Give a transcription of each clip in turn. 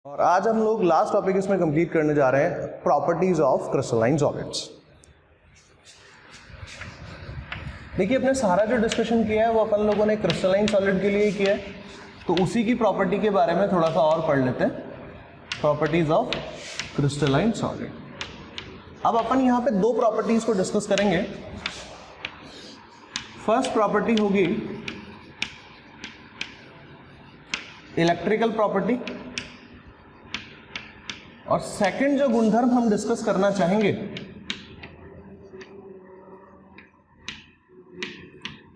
और आज हम लोग लास्ट टॉपिक इसमें कंप्लीट करने जा रहे हैं, प्रॉपर्टीज ऑफ क्रिस्टलाइन सॉलिड्स। देखिए, अपने सारा जो डिस्कशन किया है वो अपन लोगों ने क्रिस्टलाइन सॉलिड के लिए किया है, तो उसी की प्रॉपर्टी के बारे में थोड़ा सा और पढ़ लेते हैं, प्रॉपर्टीज ऑफ क्रिस्टलाइन सॉलिड। अब अपन यहाँ पे दो प्रॉपर्टीज को डिस्कस करेंगे। फर्स्ट प्रॉपर्टी होगी इलेक्ट्रिकल प्रॉपर्टी, और सेकंड जो गुणधर्म हम डिस्कस करना चाहेंगे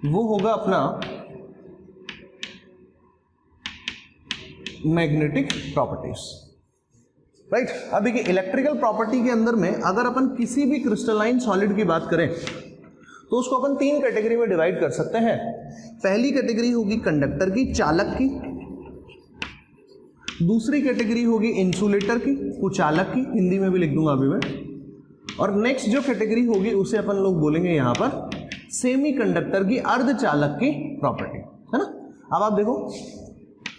वो होगा अपना मैग्नेटिक प्रॉपर्टीज, राइट। अब देखिए, इलेक्ट्रिकल प्रॉपर्टी के अंदर में अगर अपन किसी भी क्रिस्टलाइन सॉलिड की बात करें तो उसको अपन तीन कैटेगरी में डिवाइड कर सकते हैं। पहली कैटेगरी होगी कंडक्टर की, चालक की। दूसरी कैटेगरी होगी इंसुलेटर की, कुचालक की, हिंदी में भी लिख दूंगा अभी मैं। और नेक्स्ट जो कैटेगरी होगी उसे अपन लोग बोलेंगे यहां पर सेमीकंडक्टर की, अर्धचालक की प्रॉपर्टी, है ना। अब आप देखो,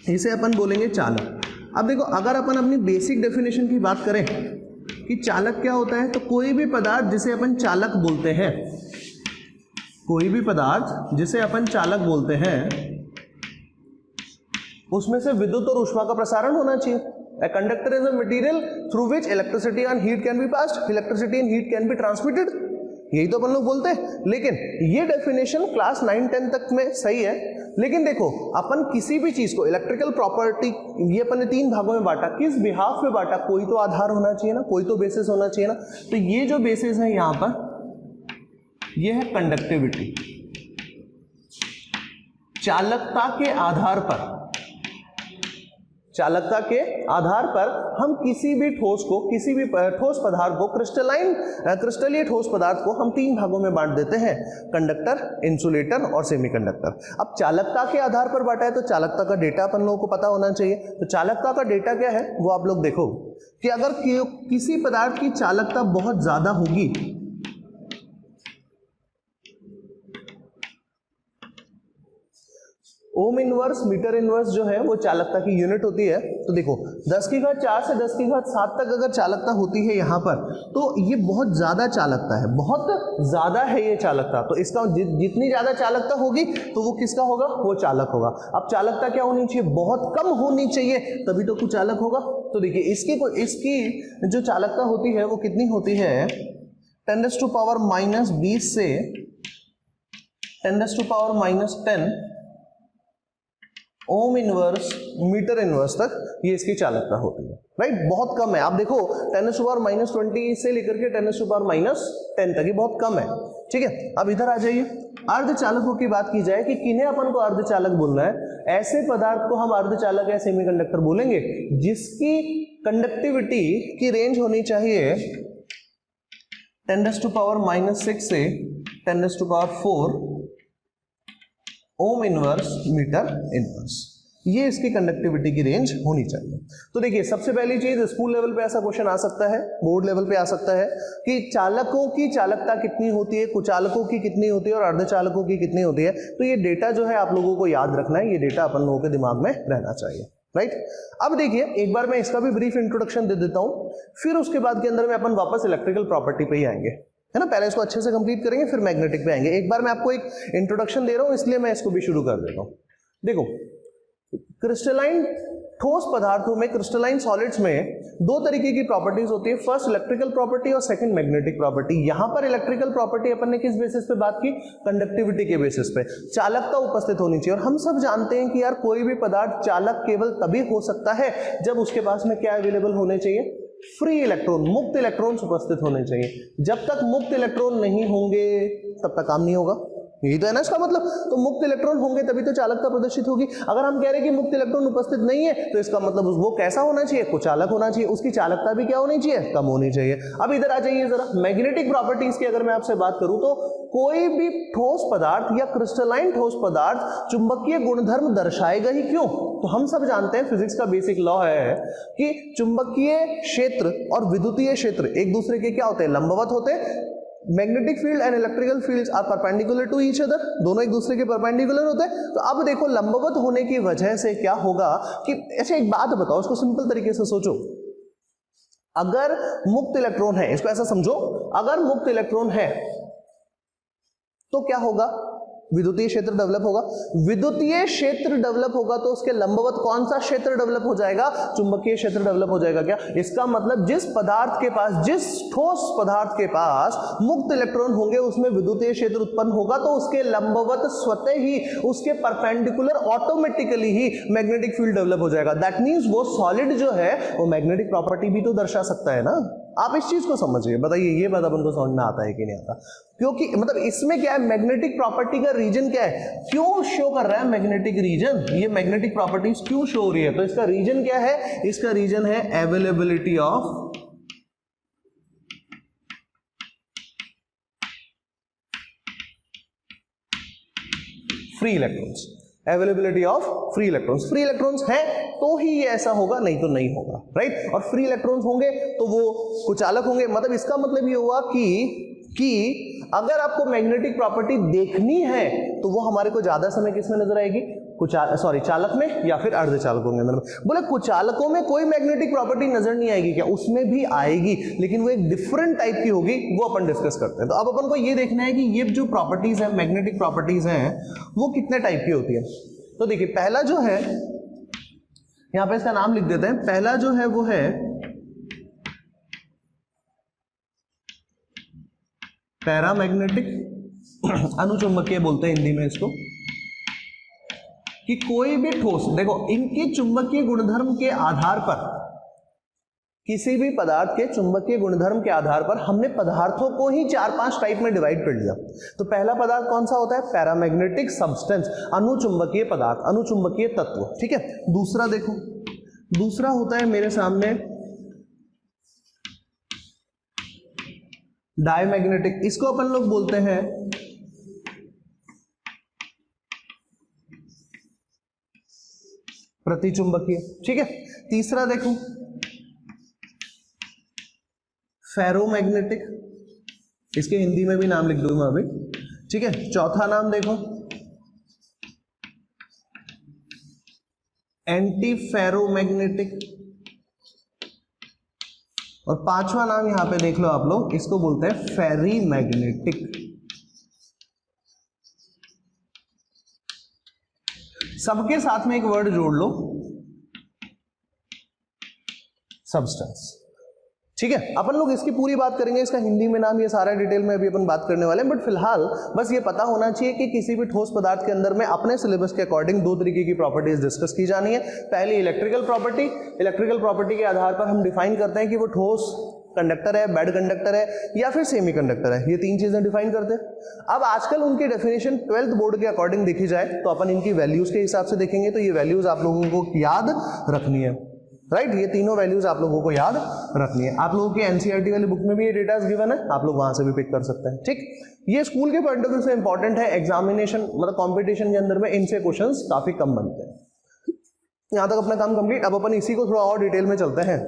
इसे अपन बोलेंगे चालक। अब देखो, अगर अपन अपनी बेसिक डेफिनेशन की बात करें कि चालक क्या होता है, तो कोई भी पदार्थ जिसे अपन चालक बोलते हैं, कोई भी पदार्थ जिसे अपन चालक बोलते हैं उसमें से विद्युत और ऊष्मा का प्रसारण होना चाहिए। A conductor is a material through which electricity and heat can be passed. Electricity and heat can be transmitted. यही तो अपन लोग बोलते हैं। लेकिन ये डेफिनेशन क्लास 9-10 तक में सही है, लेकिन देखो, अपन किसी भी चीज को इलेक्ट्रिकल प्रॉपर्टी ये अपन ने तीन भागों में बांटा। किस बिहाफ पे बांटा? कोई तो आधार होना चाहिए ना, कोई तो बेसिस होना चाहिए ना। तो ये जो बेसिस है यहां पर, ये है कंडक्टिविटी। चालकता के आधार पर, चालकता के आधार पर हम किसी भी ठोस को, किसी भी ठोस पदार्थ को, क्रिस्टलीय ठोस पदार्थ को हम तीन भागों में बांट देते हैं, कंडक्टर, इंसुलेटर और सेमीकंडक्टर। अब चालकता के आधार पर बांटा है तो चालकता का डेटा अपन लोगों को पता होना चाहिए। तो चालकता का डेटा क्या है वो आप लोग देखो कि अगर किसी पदार्थ की चालकता बहुत ज्यादा होगी, ओम इनवर्स मीटर इनवर्स जो है वो चालकता की यूनिट होती है। तो देखो, 10 की घात 4 से 10 की घात 7 तक अगर चालकता होती है यहाँ पर, तो ये बहुत ज्यादा चालकता है, बहुत ज्यादा है ये चालकता। तो इसका जितनी ज्यादा चालकता होगी तो वो किसका होगा? वो चालक होगा। अब चालकता क्या होनी चाहिए? बहुत कम होनी चाहिए, तभी तो कुचालक होगा। तो देखिए, इसकी जो चालकता होती है वो कितनी होती है? 10⁻⁻20 से 10⁻⁻10 ओम इनवर्स मीटर इनवर्स तक ये इसकी चालकता होती है, राइट। बहुत कम है। आप देखो, 10⁻⁻20 से लेकर के 10⁻⁻10 तक, ये बहुत कम है, ठीक है। अब इधर आ जाइए, अर्धचालकों की बात की जाए कि किन्हें अपन को अर्धचालक बोलना है। ऐसे पदार्थ को हम अर्धचालक या सेमीकंडक्टर बोलेंगे जिसकी कंडक्टिविटी की रेंज होनी चाहिए 10⁻⁻6 से 10⁻⁴ ओम इनवर्स मीटर इनवर्स, ये इसकी कंडक्टिविटी की रेंज होनी चाहिए। तो देखिए, सबसे पहली चीज, स्कूल लेवल पे ऐसा क्वेश्चन आ सकता है, बोर्ड लेवल पे आ सकता है कि चालकों की चालकता कितनी होती है, कुचालकों की कितनी होती है और अर्धचालकों की कितनी होती है। तो ये डेटा जो है आप लोगों को याद रखना है, ये डेटा अपन लोगों के दिमाग में रहना चाहिए, राइट। अब देखिए, एक बार मैं इसका भी ब्रीफ इंट्रोडक्शन दे देता हूं, फिर उसके बाद के अंदर में अपन वापस इलेक्ट्रिकल प्रॉपर्टी पे ही आएंगे, है ना। पहले इसको अच्छे से कंप्लीट करेंगे, फिर मैग्नेटिक पे आएंगे। एक बार मैं आपको एक इंट्रोडक्शन दे रहा हूं, इसलिए मैं इसको भी शुरू कर देता हूं। देखो, क्रिस्टलाइन ठोस पदार्थों में, क्रिस्टलाइन सॉलिड्स में दो तरीके की प्रॉपर्टीज होती है। फर्स्ट इलेक्ट्रिकल प्रॉपर्टी और सेकंड मैग्नेटिक प्रॉपर्टी। यहां पर इलेक्ट्रिकल प्रॉपर्टी अपन ने किस बेसिस पे बात की? कंडक्टिविटी के बेसिस पे। चालकता उपस्थित होनी चाहिए, और हम सब जानते हैं कि यार कोई भी पदार्थ चालक केवल तभी हो सकता है जब उसके पास में क्या अवेलेबल होने चाहिए? फ्री इलेक्ट्रॉन, मुक्त इलेक्ट्रॉन उपस्थित होने चाहिए। जब तक मुक्त इलेक्ट्रॉन नहीं होंगे तब तक काम नहीं होगा, यही तो है ना इसका मतलब। तो मुक्त इलेक्ट्रॉन होंगे तभी तो चालकता प्रदर्शित होगी। अगर हम कह रहे हैं कि मुक्त इलेक्ट्रॉन उपस्थित नहीं है, तो इसका मतलब वो कैसा होना चाहिए? कुचालक होना चाहिए। उसकी चालकता भी क्या होनी चाहिए? कम होनी चाहिए। अब इधर आ जाइए जरा, मैग्नेटिक प्रॉपर्टीज की अगर मैं आपसे बात करूं तो कोई भी ठोस पदार्थ या क्रिस्टलाइन ठोस पदार्थ चुंबकीय गुणधर्म दर्शाएगा ही क्यों? तो हम सब जानते हैं, फिजिक्स का बेसिक लॉ है कि चुंबकीय क्षेत्र और विद्युतीय क्षेत्र एक दूसरे के क्या होते हैं? लंबवत होते हैं। Magnetic field and electrical fields are perpendicular to each other, दोनों एक दूसरे के परपेंडिकुलर होते हैं। तो अब देखो लंबवत होने की वजह से क्या होगा कि, अच्छा एक बात बताओ, इसको सिंपल तरीके से सोचो, अगर मुक्त इलेक्ट्रॉन है, इसको ऐसा समझो, अगर मुक्त इलेक्ट्रॉन है तो क्या होगा, विद्युतीय क्षेत्र डेवलप होगा। विद्युतीय क्षेत्र डेवलप होगा तो उसके लंबवत कौन सा क्षेत्र डेवलप हो जाएगा, चुंबकीय क्षेत्र डेवलप हो जाएगा। क्या इसका मतलब जिस पदार्थ के पास, जिस ठोस पदार्थ के पास मुक्त इलेक्ट्रॉन होंगे उसमें विद्युतीय क्षेत्र उत्पन्न होगा तो उसके लंबवत स्वतः ही, उसके परपेंडिकुलर ऑटोमेटिकली ही मैग्नेटिक फील्ड डेवलप हो जाएगा। दैट मींस वो सॉलिड जो है वो मैग्नेटिक प्रॉपर्टी भी तो दर्शा सकता है ना। आप इस चीज को समझिए, बताइए ये बात अपन को समझ में आता है कि नहीं आता, क्योंकि मतलब इसमें क्या है, मैग्नेटिक प्रॉपर्टी का रीजन क्या है, क्यों शो कर रहा है मैग्नेटिक रीजन, ये मैग्नेटिक प्रॉपर्टीज क्यों शो हो रही है, तो इसका रीजन क्या है, इसका रीजन है availability of free electrons, availability of free electrons. Free electrons है तो ही ये ऐसा होगा, नहीं तो नहीं होगा, राइट। और फ्री इलेक्ट्रॉन्स होंगे तो वो कुचालक होंगे। मतलब इसका मतलब ये हुआ कि अगर आपको मैग्नेटिक प्रॉपर्टी देखनी है तो वो हमारे को ज्यादा समय किसमें नजर आएगी, चालक में या फिर अर्धचालकों के अंदर में। बोले कुचालकों में कोई मैग्नेटिक प्रॉपर्टी नजर नहीं आएगी क्या, उसमें भी आएगी, लेकिन वो एक डिफरेंट टाइप की होगी, वो अपन डिस्कस करते हैं। तो अब अपन को ये देखना है कि ये जो प्रॉपर्टीज है, मैग्नेटिक प्रॉपर्टीज हैं, वो कितने टाइप की होती है। तो देखिए पहला जो है, यहां पे इसका नाम लिख देते हैं, पहला जो है वो है पैरामैग्नेटिक, अनुचुंबकीय बोलते हैं हिंदी में इसको, कि कोई भी ठोस, देखो इनके चुंबकीय गुणधर्म के आधार पर, किसी भी पदार्थ के चुंबकीय गुणधर्म के आधार पर हमने पदार्थों को ही 4-5 टाइप में डिवाइड कर लिया। तो पहला पदार्थ कौन सा होता है, पैरामैग्नेटिक सब्सटेंस, अनुचुंबकीय पदार्थ, अनुचुंबकीय तत्व, ठीक है। दूसरा देखो, दूसरा होता है मेरे सामने डायमैग्नेटिक, इसको अपन लोग बोलते हैं प्रतिचुंबकीय, ठीक है। तीसरा देखो फेरोमैग्नेटिक, इसके हिंदी में भी नाम लिख दूंगा अभी, ठीक है। चौथा नाम देखो एंटी फेरोमैग्नेटिक, और पांचवा नाम यहां पे देख लो आप लोग, इसको बोलते हैं फेरीमैग्नेटिक। सबके साथ में एक वर्ड जोड़ लो, सब्सटेंस, ठीक है। अपन लोग इसकी पूरी बात करेंगे, इसका हिंदी में नाम, ये सारा डिटेल में अभी अपन बात करने वाले हैं, बट फिलहाल बस ये पता होना चाहिए कि किसी भी ठोस पदार्थ के अंदर में अपने सिलेबस के अकॉर्डिंग दो तरीके की प्रॉपर्टीज डिस्कस की जानी है। पहली इलेक्ट्रिकल प्रॉपर्टी, इलेक्ट्रिकल प्रॉपर्टी के आधार पर हम डिफाइन करते हैं कि वो ठोस कंडक्टर है, बेड कंडक्टर है, या फिर सेमी कंडक्टर है, ये तीन चीजें डिफाइन करते हैं। अब आजकल उनकी डेफिनेशन 12th बोर्ड के अकॉर्डिंग देखी जाए तो अपन इनकी वैल्यूज के हिसाब से देखेंगे, तो ये वैल्यूज आप लोगों को याद रखनी है, राइट। ये तीनों वैल्यूज आप लोगों को याद रखनी है। आप लोगों की एनसीईआरटी वाली बुक में भी ये डेटा गिवन है, आप लोग वहां से भी पिक कर सकते हैं, ठीक। ये स्कूल के पॉइंट ऑफ व्यू से इंपॉर्टेंट है, एग्जामिनेशन मतलब कंपटीशन के अंदर में इनसे क्वेश्चंस काफी कम बनते हैं। यहां तक अपना काम कंप्लीट। अब अपन इसी को थोड़ा और डिटेल में चलते हैं।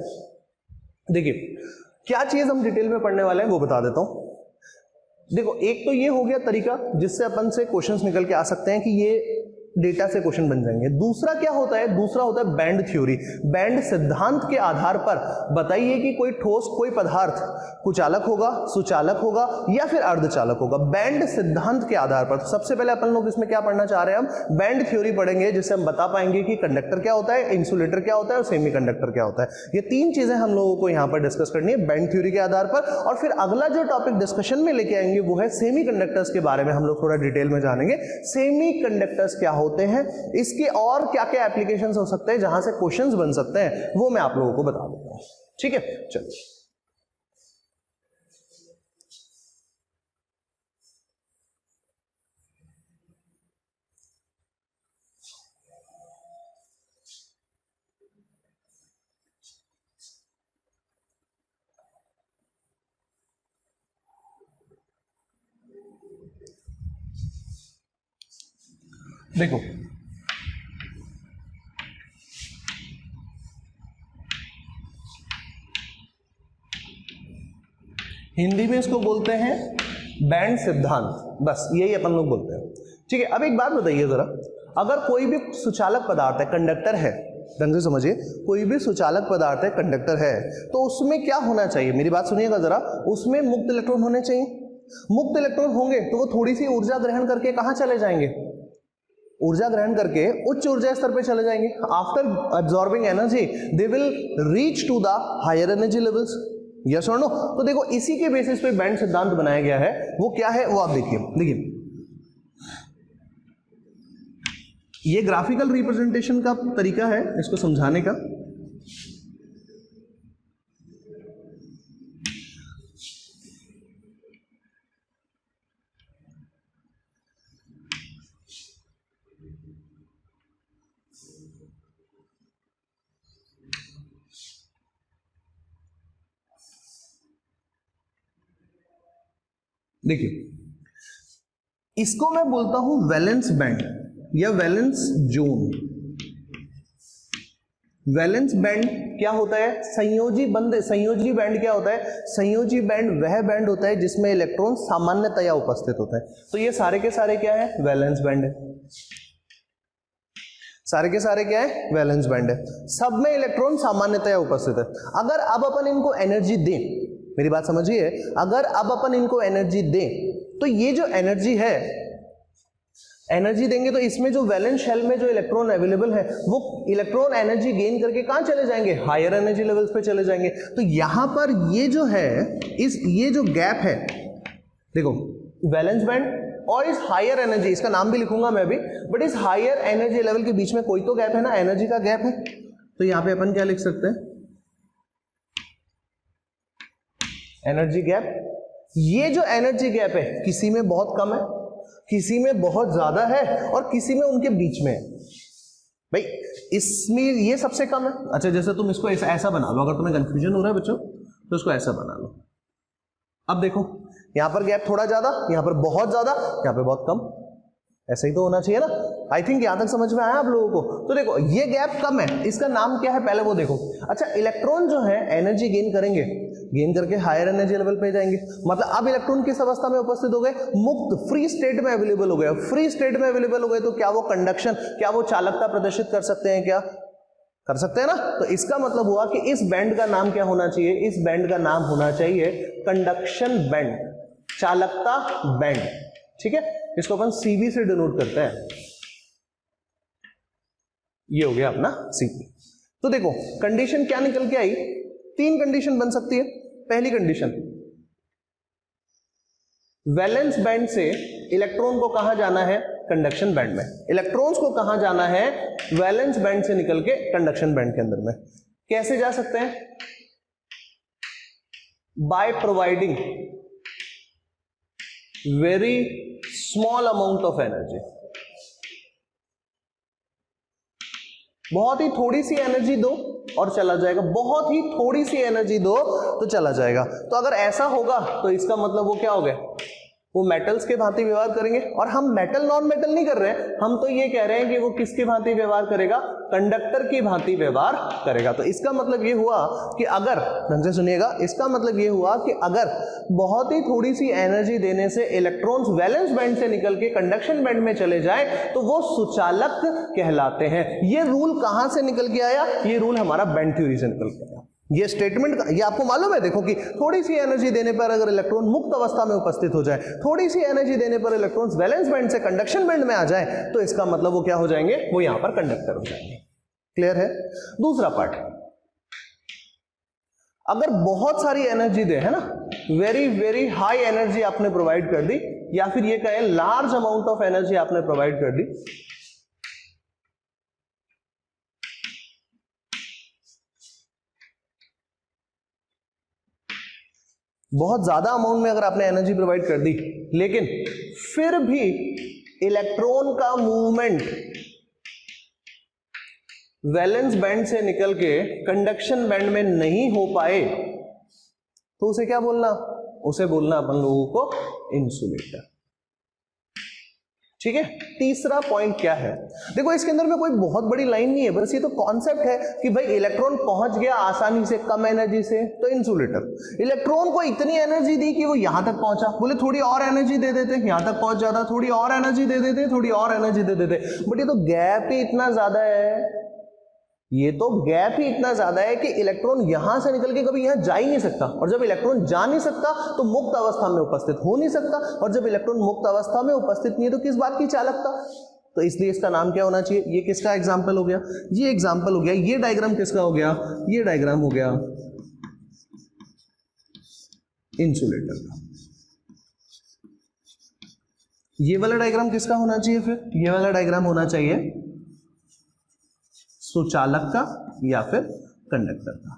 देखिए क्या चीज हम डिटेल में पढ़ने वाले हैं वो बता देता हूं। देखो एक तो ये हो गया तरीका जिससे अपन से क्वेश्चंस निकल के आ सकते हैं कि ये डेटा से क्वेश्चन बन जाएंगे। दूसरा क्या होता है, दूसरा होता है बैंड थ्योरी। बैंड सिद्धांत के आधार पर बताइए कि कोई ठोस, कोई पदार्थ कुचालक होगा, सुचालक होगा या फिर अर्धचालक होगा, बैंड सिद्धांत के आधार पर। तो सबसे पहले अपन लोग इसमें क्या पढ़ना चाह रहे हैं, हम बैंड थ्योरी पढ़ेंगे, जिससे हम बता पाएंगे कि कंडक्टर क्या होता है, इंसुलेटर क्या होता है और सेमी कंडक्टर क्या होता है। ये तीन चीजें हम लोगों को यहाँ पर डिस्कस करनी है बैंड थ्योरी के आधार पर। और फिर अगला जो टॉपिक डिस्कशन में लेके आएंगे वो है सेमी कंडक्टर्स के बारे में हम लोग थोड़ा डिटेल में जानेंगे। सेमी कंडक्टर्स क्या होते हैं, इसके और क्या क्या एप्लीकेशंस हो सकते हैं जहां से क्वेश्चंस बन सकते हैं, वो मैं आप लोगों को बता देता हूं, ठीक है। चलिए देखो हिंदी में इसको बोलते हैं बैंड सिद्धांत, बस यही अपन लोग बोलते हैं। ठीक है, अब एक बात बताइए जरा, अगर कोई भी सुचालक पदार्थ है, कंडक्टर है, ढंग से समझिए, कोई भी सुचालक पदार्थ है, कंडक्टर है, तो उसमें क्या होना चाहिए? मेरी बात सुनिएगा जरा, उसमें मुक्त इलेक्ट्रॉन होने चाहिए। मुक्त इलेक्ट्रॉन होंगे तो वो थोड़ी सी ऊर्जा ग्रहण करके कहां चले जाएंगे? ऊर्जा ग्रहण करके उच्च ऊर्जा स्तर पे चले जाएंगे। After absorbing energy they will reach to the higher energy levels. Yes और नो? तो देखो इसी के बेसिस पे बैंड सिद्धांत बनाया गया है। वो क्या है वो आप देखिए, ये ग्राफिकल रिप्रेजेंटेशन का तरीका है इसको समझाने का। देखिए, इसको मैं बोलता हूं वैलेंस बैंड या वैलेंस जोन। वैलेंस बैंड क्या होता है? संयोजी बैंड क्या होता है? संयोजी बैंड वह बैंड होता है जिसमें इलेक्ट्रॉन सामान्यतया उपस्थित होता है। तो ये सारे के सारे क्या है? वैलेंस बैंड है। सारे के सारे क्या है? वैलेंस बैंड है। सब में इलेक्ट्रॉन सामान्यतया उपस्थित है। अगर अब अपन इनको एनर्जी दें, मेरी बात समझिए, अगर अब अपन इनको एनर्जी दें तो ये जो एनर्जी है, एनर्जी देंगे तो इसमें जो वैलेंस शेल में जो इलेक्ट्रॉन अवेलेबल है वो इलेक्ट्रॉन एनर्जी गेन करके कहां चले जाएंगे? हायर एनर्जी लेवल्स पे चले जाएंगे। तो यहां पर ये जो है, ये जो गैप है, देखो वैलेंस बैंड और इस हायर एनर्जी, इसका नाम भी लिखूंगा मैं भी, बट इस हायर एनर्जी लेवल के बीच में कोई तो गैप है ना, एनर्जी का गैप है। तो यहां पे अपन क्या लिख सकते हैं? Energy gap. ये जो एनर्जी गैप है किसी में बहुत कम है, किसी में बहुत ज्यादा है और किसी में उनके बीच में है। भाई इसमें ये सबसे कम है। अच्छा, जैसे तुम इसको ऐसा बना लो, अगर तुम्हें कंफ्यूजन हो रहा है बच्चों तो इसको ऐसा बना लो। अब देखो यहां पर गैप थोड़ा ज्यादा, यहां पर बहुत ज्यादा, यहां पर बहुत कम। ऐसा ही तो होना चाहिए ना। आई थिंक यहां तक समझ में आया आप लोगों को? तो देखो ये गैप कम है, इसका नाम क्या है पहले वो देखो। अच्छा, इलेक्ट्रॉन जो है एनर्जी गेन करेंगे, गेन करके हायर एनर्जी लेवल पे जाएंगे। मतलब अब इलेक्ट्रॉन किस अवस्था में उपस्थित हो गए? मुक्त, फ्री स्टेट में अवेलेबल हो गए। फ्री स्टेट में अवेलेबल हो गए तो क्या वो कंडक्शन, क्या वो चालकता प्रदर्शित कर सकते हैं? क्या कर सकते हैं ना? तो इसका मतलब हुआ कि इस बैंड का नाम क्या होना चाहिए? इस बैंड का नाम होना चाहिए कंडक्शन बैंड, चालकता बैंड। ठीक है, इसको अपन सीबी से डिनोट करते हैं। ये हो गया अपना सीबी। तो देखो कंडीशन क्या निकल के आई? 3 कंडीशन बन सकती है। पहली कंडीशन, वैलेंस बैंड से इलेक्ट्रॉन को कहां जाना है? कंडक्शन बैंड में। इलेक्ट्रॉन्स को कहां जाना है? वैलेंस बैंड से निकल के कंडक्शन बैंड के अंदर में। कैसे जा सकते हैं? By providing very small amount of energy. बहुत ही थोड़ी सी एनर्जी दो और चला जाएगा। बहुत ही थोड़ी सी एनर्जी दो तो चला जाएगा। तो अगर ऐसा होगा तो इसका मतलब वो क्या हो गया? वो मेटल्स के भांति व्यवहार करेंगे। और हम मेटल नॉन मेटल नहीं कर रहे हैं, हम तो ये कह रहे हैं कि वो किसकी भांति व्यवहार करेगा? कंडक्टर की भांति व्यवहार करेगा। तो इसका मतलब ये हुआ कि अगर, ढंग से सुनिएगा, इसका मतलब ये हुआ कि अगर बहुत ही थोड़ी सी एनर्जी देने से इलेक्ट्रॉन्स वैलेंस बैंड से निकल के कंडक्शन बैंड में चले जाए तो वो सुचालक कहलाते हैं। ये रूल कहां से निकल के आया? ये रूल हमारा बैंड थ्योरी से निकल के आया। ये स्टेटमेंट, ये आपको मालूम है, देखो कि थोड़ी सी एनर्जी देने पर अगर इलेक्ट्रॉन मुक्त अवस्था में उपस्थित हो जाए, थोड़ी सी एनर्जी देने पर इलेक्ट्रॉन्स वैलेंस बैंड से कंडक्शन बैंड में आ जाए, तो इसका मतलब वो क्या हो जाएंगे? वो यहां पर कंडक्टर हो जाएंगे। क्लियर है? दूसरा पार्ट, अगर बहुत सारी एनर्जी दे, है ना, वेरी वेरी हाई एनर्जी आपने प्रोवाइड कर दी, या फिर ये कहें लार्ज अमाउंट ऑफ एनर्जी आपने प्रोवाइड कर दी, बहुत ज्यादा अमाउंट में अगर आपने एनर्जी प्रोवाइड कर दी, लेकिन फिर भी इलेक्ट्रॉन का मूवमेंट वैलेंस बैंड से निकल के कंडक्शन बैंड में नहीं हो पाए, तो उसे क्या बोलना? उसे बोलना अपन लोगों को इंसुलेटर। ठीक है। तीसरा पॉइंट क्या है, देखो इसके अंदर में कोई बहुत बड़ी लाइन नहीं है, बस ये तो कॉन्सेप्ट है कि भाई इलेक्ट्रॉन पहुंच गया आसानी से कम एनर्जी से, तो इंसुलेटर इलेक्ट्रॉन को इतनी एनर्जी दी कि वो यहां तक पहुंचा, बोले थोड़ी और एनर्जी दे देते, यहां तक पहुंच जाता, थोड़ी और एनर्जी दे देते, थोड़ी और एनर्जी दे देते, बट ये तो गैप ही इतना ज्यादा है, ये तो गैप ही इतना ज्यादा है कि इलेक्ट्रॉन यहां से निकल के कभी यहां जा ही नहीं सकता, और जब इलेक्ट्रॉन जा नहीं सकता तो मुक्त अवस्था में उपस्थित हो नहीं सकता, और जब इलेक्ट्रॉन मुक्त अवस्था में उपस्थित नहीं है तो किस बात की चालकता, तो इसलिए इसका नाम क्या होना चाहिए, ये किसका एग्जाम्पल हो गया, ये एग्जाम्पल हो गया, ये डायग्राम किसका हो गया, ये डायग्राम हो गया इंसुलेटर का। ये वाला डायग्राम किसका होना चाहिए, फिर ये वाला डायग्राम होना चाहिए सुचालक का या फिर कंडक्टर का।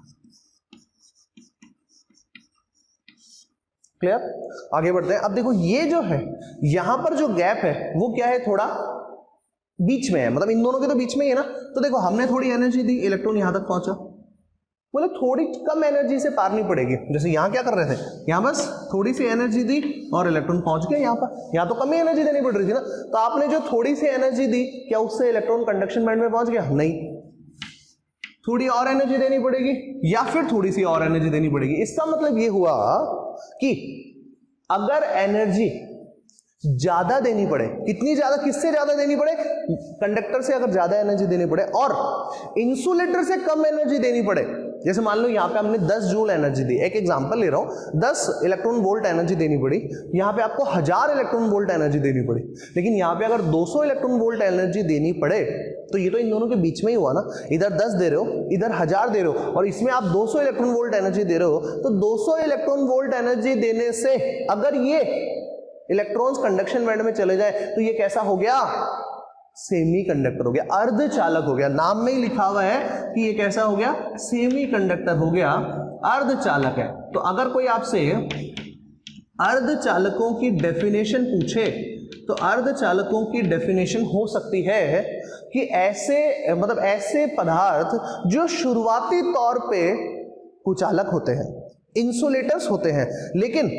क्लियर, आगे बढ़ते हैं। अब देखो ये जो है यहां पर जो गैप है वो क्या है, थोड़ा बीच में है, मतलब इन दोनों के तो बीच में ही है ना, तो देखो हमने थोड़ी एनर्जी दी, इलेक्ट्रॉन यहां तक पहुंचा, बोले थोड़ी कम एनर्जी से पार नहीं पड़ेगी, जैसे यहां क्या कर रहे थे, यहां बस थोड़ी सी एनर्जी दी और इलेक्ट्रॉन पहुंच गया यहां पर, यहां तो कम ही एनर्जी देनी पड़ रही थी ना, तो आपने जो थोड़ी सी एनर्जी दी क्या उससे इलेक्ट्रॉन कंडक्शन बैंड में पहुंच गया, नहीं, थोड़ी और एनर्जी देनी पड़ेगी या फिर थोड़ी सी और एनर्जी देनी पड़ेगी। इसका मतलब ये हुआ कि अगर एनर्जी ज्यादा देनी पड़े, कितनी ज्यादा, किससे ज्यादा देनी पड़े, कंडक्टर से अगर ज्यादा एनर्जी देनी पड़े और इंसुलेटर से कम एनर्जी देनी पड़े, जैसे मान लो यहाँ पे हमने 10 जूल एनर्जी दी, एक एग्जांपल ले रहा हूँ, 10 इलेक्ट्रॉन वोल्ट एनर्जी देनी पड़ी, यहाँ पे आपको 1000 इलेक्ट्रॉन वोल्ट एनर्जी देनी पड़ी, लेकिन यहाँ पे अगर 200 इलेक्ट्रॉन वोल्ट एनर्जी देनी पड़े तो ये तो इन दोनों के बीच में ही हुआ ना, इधर 10 दे रहे हो, इधर 1000 दे रहे हो, और इसमें आप 200 इलेक्ट्रॉन वोल्ट एनर्जी दे रहे हो, तो 200 इलेक्ट्रॉन वोल्ट एनर्जी देने से अगर ये इलेक्ट्रॉन्स कंडक्शन बैंड में चले जाए तो ये कैसा हो गया, सेमी कंडक्टर हो गया, अर्धचालक हो गया, नाम में ही लिखा हुआ है कि ये कैसा हो गया, सेमी कंडक्टर हो गया, अर्धचालक है। तो अगर कोई आपसे अर्धचालकों की डेफिनेशन पूछे तो अर्धचालकों की डेफिनेशन हो सकती है कि ऐसे, मतलब ऐसे पदार्थ जो शुरुआती तौर पे कुचालक होते हैं, इंसुलेटर्स होते हैं, लेकिन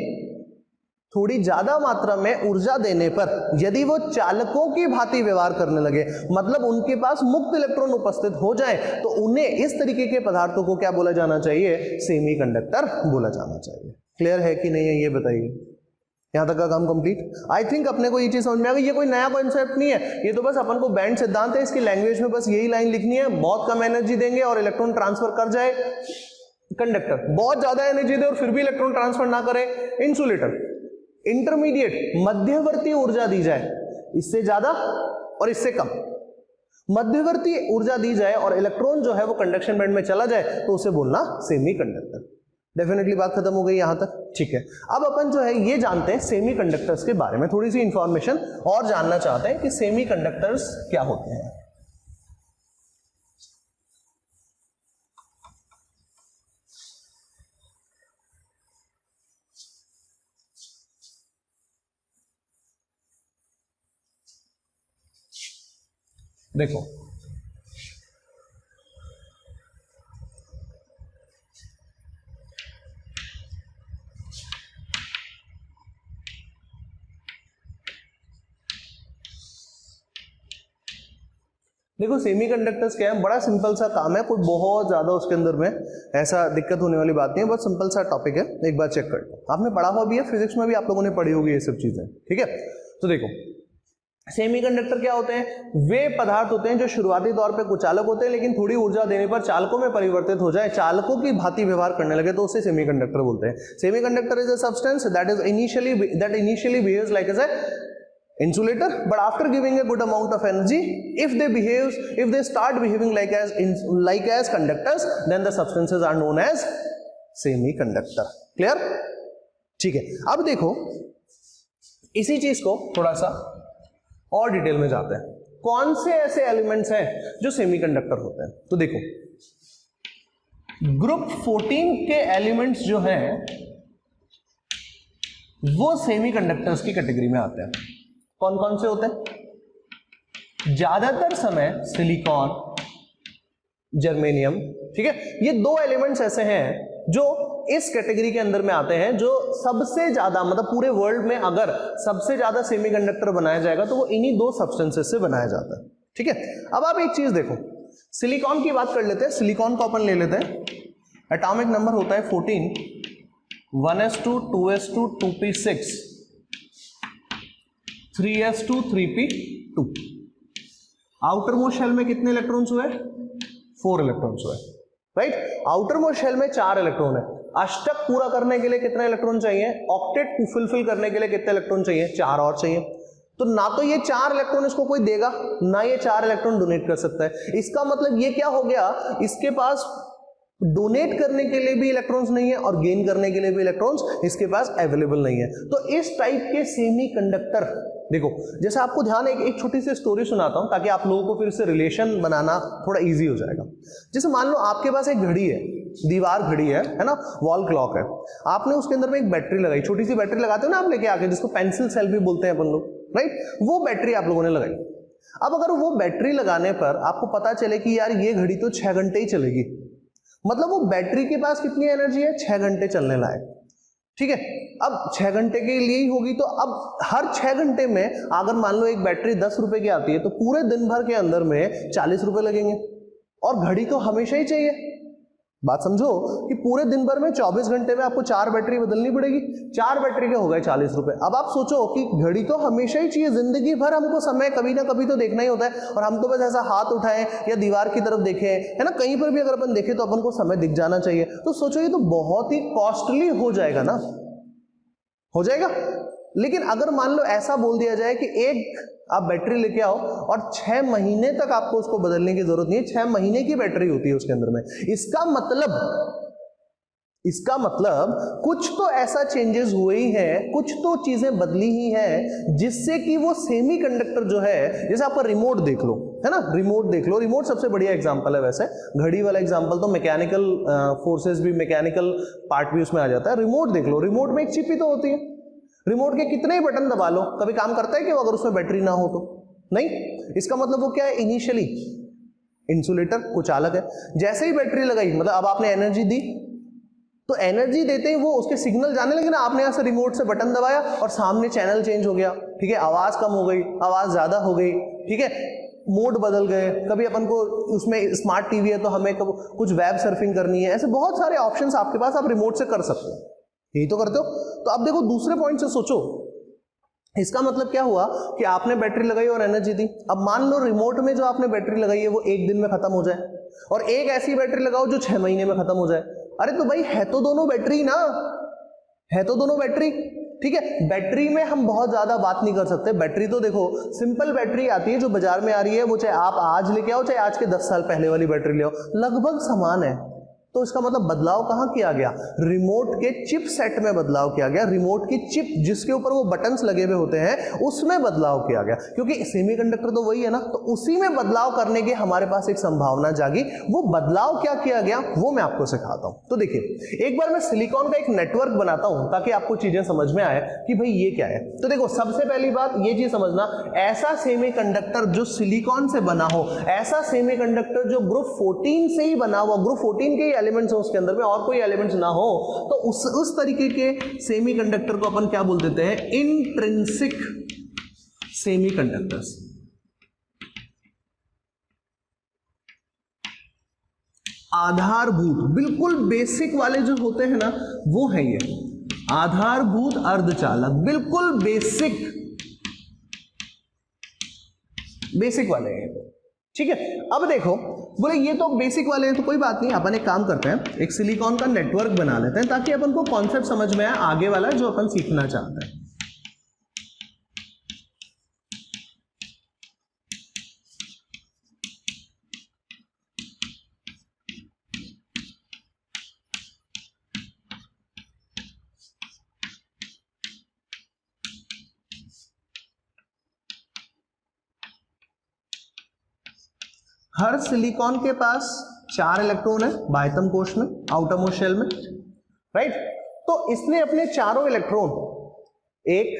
थोड़ी ज्यादा मात्रा में ऊर्जा देने पर यदि वो चालकों की भांति व्यवहार करने लगे, मतलब उनके पास मुक्त इलेक्ट्रॉन उपस्थित हो जाए, तो उन्हें इस तरीके के पदार्थों को क्या बोला जाना चाहिए, सेमीकंडक्टर बोला जाना चाहिए। क्लियर है कि नहीं है, ये बताइए। यहां तक का काम कंप्लीट। आई थिंक अपने को ये चीज समझ में आ गई, ये कोई नया कॉन्सेप्ट नहीं है, ये तो बस अपन को बैंड सिद्धांत है, इसकी लैंग्वेज में बस यही लाइन लिखनी है, बहुत कम एनर्जी देंगे और इलेक्ट्रॉन ट्रांसफर कर जाए कंडक्टर, बहुत ज्यादा एनर्जी दे और फिर भी इलेक्ट्रॉन ट्रांसफर ना करे इंसुलेटर, इंटरमीडिएट मध्यवर्ती ऊर्जा दी जाए, इससे ज्यादा और इससे कम मध्यवर्ती ऊर्जा दी जाए और इलेक्ट्रॉन जो है वो कंडक्शन बैंड में चला जाए तो उसे बोलना सेमीकंडक्टर। डेफिनेटली बात खत्म हो गई यहां तक, ठीक है। अब अपन जो है ये जानते हैं सेमीकंडक्टर्स के बारे में, थोड़ी सी इंफॉर्मेशन और जानना चाहते हैं कि सेमीकंडक्टर्स क्या होते हैं। देखो देखो सेमीकंडक्टर्स क्या है, बड़ा सिंपल सा काम है, कोई बहुत ज्यादा उसके अंदर में ऐसा दिक्कत होने वाली बात नहीं है, बहुत सिंपल सा टॉपिक है, एक बार चेक कर लो। आपने पढ़ा हुआ भी है, फिजिक्स में भी आप लोगों ने पढ़ी होगी ये सब चीजें, ठीक है। तो देखो सेमीकंडक्टर क्या होते हैं, वे पदार्थ होते हैं जो शुरुआती तौर पे कुचालक होते हैं, लेकिन थोड़ी ऊर्जा देने पर चालकों में परिवर्तित हो जाए, चालकों की भांति व्यवहार करने लगे, तो उसे सेमीकंडक्टर बोलते हैं। Semiconductor is a substance that initially behaves like as a insulator, but after giving a good amount of energy, if they start behaving like as conductors, then the substances are known as semiconductor. Clear? ठीक है। अब देखो इसी चीज को थोड़ा सा और डिटेल में जाते हैं, कौन से ऐसे एलिमेंट्स हैं जो सेमीकंडक्टर होते हैं। तो देखो ग्रुप 14 के एलिमेंट्स जो हैं वो सेमीकंडक्टर्स की कैटेगरी में आते हैं। कौन कौन से होते हैं, ज्यादातर समय सिलिकॉन, जर्मेनियम, ठीक है। ये दो एलिमेंट्स ऐसे हैं जो इस कैटेगरी के अंदर में आते हैं जो सबसे ज्यादा, मतलब पूरे वर्ल्ड में अगर सबसे ज्यादा सेमीकंडक्टर बनाया जाएगा तो वो इन्हीं दो सब्सटेंसेस से बनाया जाता है। ठीक है, अब आप एक चीज देखो, सिलिकॉन की बात कर लेते हैं। सिलिकॉन को अपन ले लेते हैं, एटॉमिक नंबर होता है 14, 1s2 2s2 2p6 3s2 3p2। Outer most shell में कितने इलेक्ट्रॉन्स हुए? 4 इलेक्ट्रॉन्स हुए, राइट। आउटर मोस्ट शेल में 4 इलेक्ट्रॉन है। अष्टक पूरा करने के लिए कितने इलेक्ट्रॉन चाहिए? ऑक्टेट फुलफिल करने के लिए कितने इलेक्ट्रॉन चाहिए? 4 और चाहिए। तो ना तो ये 4 इलेक्ट्रॉन इसको कोई देगा, ना ये 4 इलेक्ट्रॉन डोनेट कर सकता है। इसका मतलब ये क्या हो गया, इसके पास डोनेट करने के लिए भी इलेक्ट्रॉन्स नहीं है और गेन करने के लिए भी इलेक्ट्रॉन्स इसके पास अवेलेबल नहीं है। तो इस टाइप के सेमीकंडक्टर, देखो जैसे आपको ध्यान, एक छोटी सी स्टोरी सुनाता हूं ताकि आप लोगों को फिर से रिलेशन बनाना थोड़ा इजी हो जाएगा। जैसे मान लो आपके पास एक घड़ी है, दीवार घड़ी है ना, वॉल क्लॉक है। आपने उसके अंदर में एक बैटरी लगाई, छोटी सी बैटरी लगाते हो ना आप लेके आके, जिसको पेंसिल सेल भी बोलते हैं अपन लोग, राइट। वो बैटरी आप लोगों ने लगाई। अब अगर वो बैटरी लगाने पर आपको पता चले कि यार ये घड़ी तो 6 घंटे ही चलेगी, मतलब वो बैटरी के पास कितनी एनर्जी है? 6 घंटे चलने लायक। ठीक है, अब 6 घंटे के लिए ही होगी, तो अब हर 6 घंटे में अगर मान लो एक बैटरी 10 रुपए की आती है तो पूरे दिन भर के अंदर में 40 रुपए लगेंगे। और घड़ी तो हमेशा ही चाहिए। बात समझो कि पूरे दिन भर में 24 घंटे में आपको 4 बैटरी बदलनी पड़ेगी। 4 बैटरी के हो गए 40 रुपए। अब आप सोचो कि घड़ी तो हमेशा ही चाहिए, जिंदगी भर हमको समय कभी ना कभी तो देखना ही होता है, और हम तो बस ऐसा हाथ उठाएं या दीवार की तरफ देखें, है ना, कहीं पर भी अगर अपन देखें तो अपन को समय दिख जाना चाहिए। तो सोचो ये तो बहुत ही कॉस्टली हो जाएगा ना, हो जाएगा। लेकिन अगर मान लो ऐसा बोल दिया जाए कि एक आप बैटरी लेके आओ और 6 महीने तक आपको उसको बदलने की जरूरत नहीं है, 6 महीने की बैटरी होती है उसके अंदर में। इसका मतलब कुछ तो ऐसा चेंजेस हुए ही हैं, कुछ तो चीजें बदली ही हैं जिससे कि वो सेमीकंडक्टर जो है, जैसे आपका रिमोट देख लो, है ना, रिमोट देख लो। रिमोट सबसे बढ़िया एग्जांपल है वैसे, घड़ी वाला एग्जांपल तो मैकेनिकल फोर्सेस भी, मैकेनिकल पार्ट भी उसमें आ जाता है। रिमोट देख लो, रिमोट में एक चिप ही तो होती है। रिमोट के कितने ही बटन दबा लो, कभी काम करता है कि अगर उसमें बैटरी ना हो तो? नहीं। इसका मतलब वो क्या है? इनिशियली इंसुलेटर कुछ अलग है, जैसे ही बैटरी लगाई, मतलब अब आपने एनर्जी दी, तो एनर्जी देते ही वो उसके सिग्नल जाने लगे ना। आपने यहां से रिमोट से बटन दबाया और सामने चैनल चेंज हो गया, ठीक है, आवाज कम हो गई, आवाज ज्यादा हो गई, ठीक है, मोड बदल गए। कभी अपन को उसमें स्मार्ट टीवी है तो हमें कुछ वेब सर्फिंग करनी है, ऐसे बहुत सारे ऑप्शंस आपके पास, आप रिमोट से कर सकते हो, यही तो करते हो। तो अब देखो दूसरे पॉइंट से सोचो, इसका मतलब क्या हुआ कि आपने बैटरी लगाई और एनर्जी दी। अब मान लो रिमोट में जो आपने बैटरी लगाई है वो 1 दिन में खत्म हो जाए, और एक ऐसी बैटरी लगाओ जो 6 महीने में खत्म हो जाए। अरे तो भाई है तो दोनों बैटरी ना, है तो दोनों बैटरी, ठीक है। बैटरी में हम बहुत ज्यादा बात नहीं कर सकते। बैटरी तो देखो सिंपल बैटरी आती है जो बाजार में आ रही है, वो चाहे आप आज लेके आओ चाहे आज के 10 साल पहले वाली बैटरी ले आओ, लगभग समान है। तो इसका मतलब बदलाव कहां किया गया? रिमोट के चिप सेट में बदलाव किया गया। रिमोट की चिप जिसके ऊपर वो बटन्स लगे हुए होते हैं उसमें बदलाव किया गया, क्योंकि सेमीकंडक्टर तो वही है ना, तो उसी में बदलाव करने की हमारे पास एक संभावना जागी। वो बदलाव क्या किया गया वो मैं आपको सिखाता हूं। तो देखिए एक बार मैं सिलिकॉन का एक नेटवर्क बनाता हूं ताकि आपको चीजें समझ में आए कि भाई ये क्या है। तो देखो सबसे पहली बात ये चीज समझना, ऐसा सेमीकंडक्टर जो सिलिकॉन से बना हो, ऐसा सेमीकंडक्टर जो ग्रुप 14 से ही बना हुआ, ग्रुप 14 के एलिमेंट्स हो उसके अंदर में और कोई एलिमेंट्स ना हो, तो उस तरीके के सेमीकंडक्टर को अपन क्या बोल देते हैं? Intrinsic semiconductors. आधारभूत, बिल्कुल बेसिक वाले जो होते हैं ना वो है ये आधारभूत अर्धचालक, बिल्कुल बेसिक वाले हैं, ठीक है। अब देखो बोले ये तो बेसिक वाले हैं तो कोई बात नहीं, अपन एक काम करते हैं, एक सिलिकॉन का नेटवर्क बना लेते हैं ताकि अपन को कॉन्सेप्ट समझ में आए आगे वाला जो अपन सीखना चाहते हैं। हर सिलिकॉन के पास 4 इलेक्ट्रॉन है बाह्यतम कोश में, आउटर मोस्ट शेल में, राइट। तो इसने अपने चारों इलेक्ट्रॉन 1,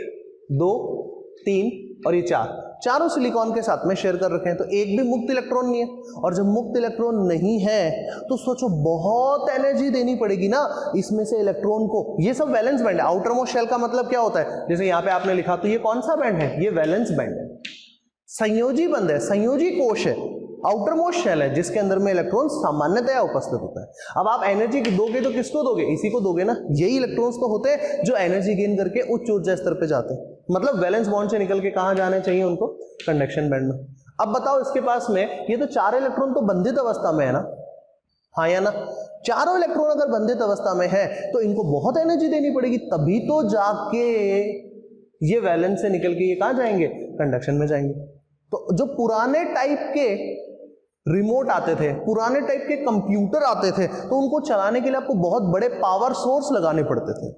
2, 3 और ये 4 चारों सिलिकॉन के साथ में शेयर कर रखे हैं, तो एक भी मुक्त इलेक्ट्रॉन नहीं है। और जब मुक्त इलेक्ट्रॉन नहीं है तो सोचो बहुत एनर्जी देनी पड़ेगी ना इसमें से इलेक्ट्रॉन को। ये सब वैलेंस बैंड है। आउटर मोस्ट शेल का मतलब क्या होता है, जैसे यहाँ पे आपने लिखा, तो ये कौन सा बैंड है, ये वैलेंस बैंड है, संयोजी बंध है, संयोजी कोश है, आउटर मोस्ट शेल है जिसके अंदर में इलेक्ट्रॉन सामान्यतया उपस्थित होता है। अब आप एनर्जी दोगे तो किसको दोगे, इसी को दोगे ना। यही इलेक्ट्रॉन्स तो होते हैं जो एनर्जी गेन करके उच्च ऊर्जा स्तर पे जाते हैं, मतलब वैलेंस बॉन्ड से निकल के कहां जाने चाहिए उनको, कंडक्शन बैंड में। अब बताओ इसके पास में ये तो चार इलेक्ट्रॉन तो बंधित अवस्था में है ना, हाँ या ना। चारों इलेक्ट्रॉन अगर बंधित अवस्था में है तो इनको बहुत एनर्जी देनी पड़ेगी, तभी तो जाके ये वैलेंस से निकल के ये कहां जाएंगे, कंडक्शन में जाएंगे। तो जो पुराने टाइप के रिमोट आते थे, पुराने टाइप के कंप्यूटर आते थे, तो उनको चलाने के लिए आपको बहुत बड़े पावर सोर्स लगाने पड़ते थे,